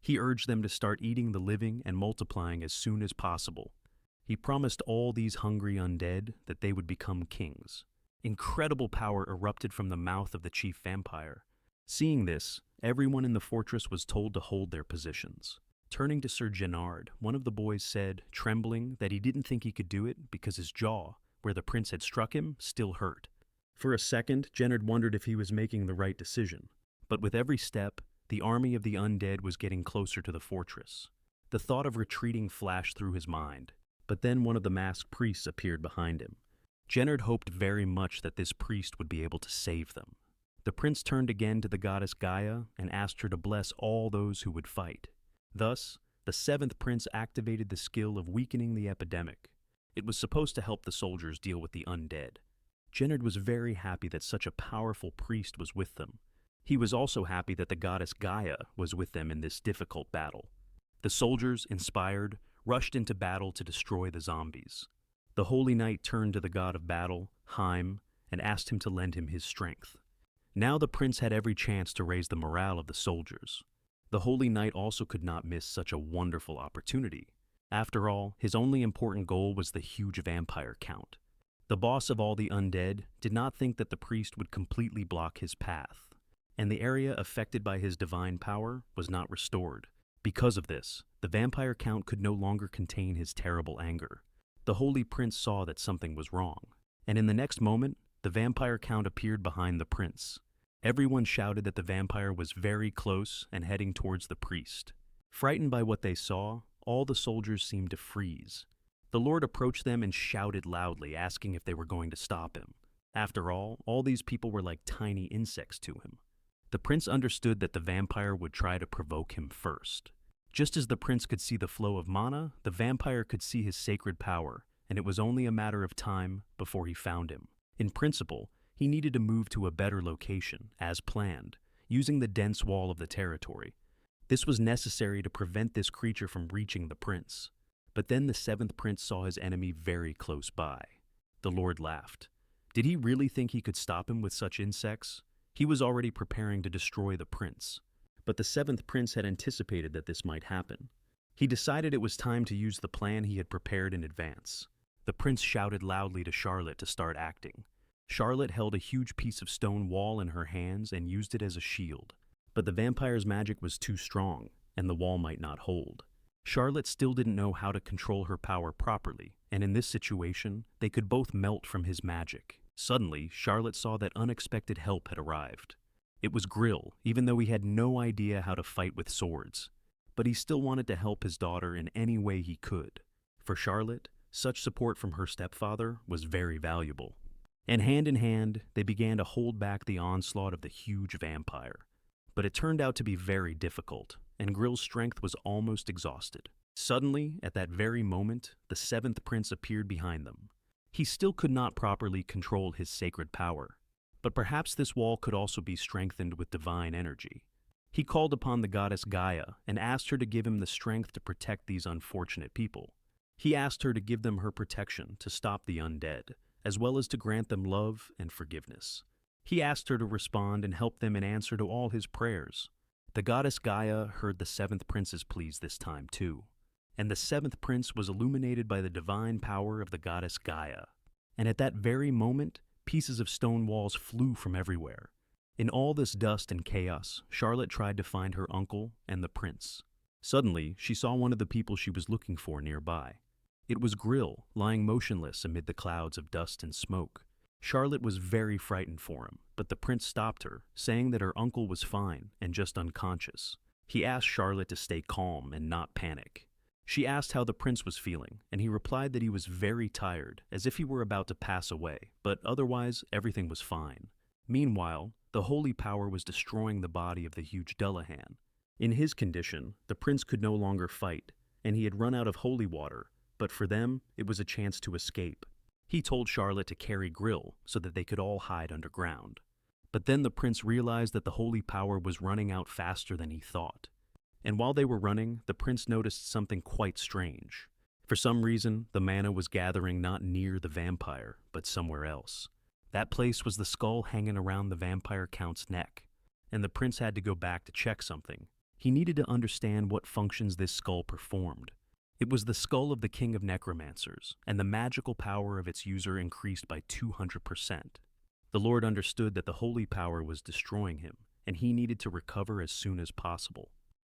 He urged them to start eating the living and multiplying as soon as possible. He promised all these hungry undead that they would become kings. Incredible power erupted from the mouth of the chief vampire. Seeing this, everyone in the fortress was told to hold their positions. Turning to Sir Gennard, one of the boys said, trembling, that he didn't think he could do it because his jaw, where the prince had struck him, still hurt. For a second, Gennard wondered if he was making the right decision. But with every step, the army of the undead was getting closer to the fortress. The thought of retreating flashed through his mind, but then one of the masked priests appeared behind him. Gennard hoped very much that this priest would be able to save them. The prince turned again to the goddess Gaia and asked her to bless all those who would fight. Thus, the seventh prince activated the skill of weakening the epidemic. It was supposed to help the soldiers deal with the undead. Gennard was very happy that such a powerful priest was with them. He was also happy that the goddess Gaia was with them in this difficult battle. The soldiers, inspired, rushed into battle to destroy the zombies. The Holy Knight turned to the god of battle, Heim, and asked him to lend him his strength. Now the prince had every chance to raise the morale of the soldiers. The Holy Knight also could not miss such a wonderful opportunity. After all, his only important goal was the huge vampire count. The boss of all the undead did not think that the priest would completely block his path, and the area affected by his divine power was not restored. Because of this, the vampire count could no longer contain his terrible anger. The Holy Prince saw that something was wrong, and in the next moment, the vampire count appeared behind the prince. Everyone shouted that the vampire was very close and heading towards the priest. Frightened by what they saw, all the soldiers seemed to freeze. The Lord approached them and shouted loudly, asking if they were going to stop him. After all these people were like tiny insects to him. The prince understood that the vampire would try to provoke him first. Just as the prince could see the flow of mana, the vampire could see his sacred power, and it was only a matter of time before he found him. In principle, he needed to move to a better location, as planned, using the dense wall of the territory. This was necessary to prevent this creature from reaching the prince. But then the seventh prince saw his enemy very close by. The Lord laughed. Did he really think he could stop him with such insects? He was already preparing to destroy the prince. But the seventh prince had anticipated that this might happen. He decided it was time to use the plan he had prepared in advance. The prince shouted loudly to Charlotte to start acting. Charlotte held a huge piece of stone wall in her hands and used it as a shield. But the vampire's magic was too strong, and the wall might not hold. Charlotte still didn't know how to control her power properly, and in this situation, they could both melt from his magic. Suddenly, Charlotte saw that unexpected help had arrived. It was Grill, even though he had no idea how to fight with swords. But he still wanted to help his daughter in any way he could. For Charlotte, such support from her stepfather was very valuable. And hand in hand, they began to hold back the onslaught of the huge vampire. But it turned out to be very difficult, and Grill's strength was almost exhausted. Suddenly, at that very moment, the seventh prince appeared behind them. He still could not properly control his sacred power, but perhaps this wall could also be strengthened with divine energy. He called upon the goddess Gaia and asked her to give him the strength to protect these unfortunate people. He asked her to give them her protection to stop the undead, as well as to grant them love and forgiveness. He asked her to respond and help them in answer to all his prayers. The goddess Gaia heard the seventh prince's pleas this time too, and the seventh prince was illuminated by the divine power of the goddess Gaia. And at that very moment, pieces of stone walls flew from everywhere. In all this dust and chaos, Charlotte tried to find her uncle and the prince. Suddenly, she saw one of the people she was looking for nearby. It was Grill, lying motionless amid the clouds of dust and smoke. Charlotte was very frightened for him, but the prince stopped her, saying that her uncle was fine and just unconscious. He asked Charlotte to stay calm and not panic. She asked how the prince was feeling, and he replied that he was very tired, as if he were about to pass away, but otherwise everything was fine. Meanwhile, the holy power was destroying the body of the huge Dullahan. In his condition, the prince could no longer fight, and he had run out of holy water, but for them, it was a chance to escape. He told Charlotte to carry Grill so that they could all hide underground. But then the prince realized that the holy power was running out faster than he thought. And while they were running, the prince noticed something quite strange. For some reason, the mana was gathering not near the vampire, but somewhere else. That place was the skull hanging around the vampire count's neck, and the prince had to go back to check something. He needed to understand what functions this skull performed. It was the skull of the king of necromancers, and the magical power of its user increased by 200%. The Lord understood that the holy power was destroying him, and he needed to recover as soon as possible.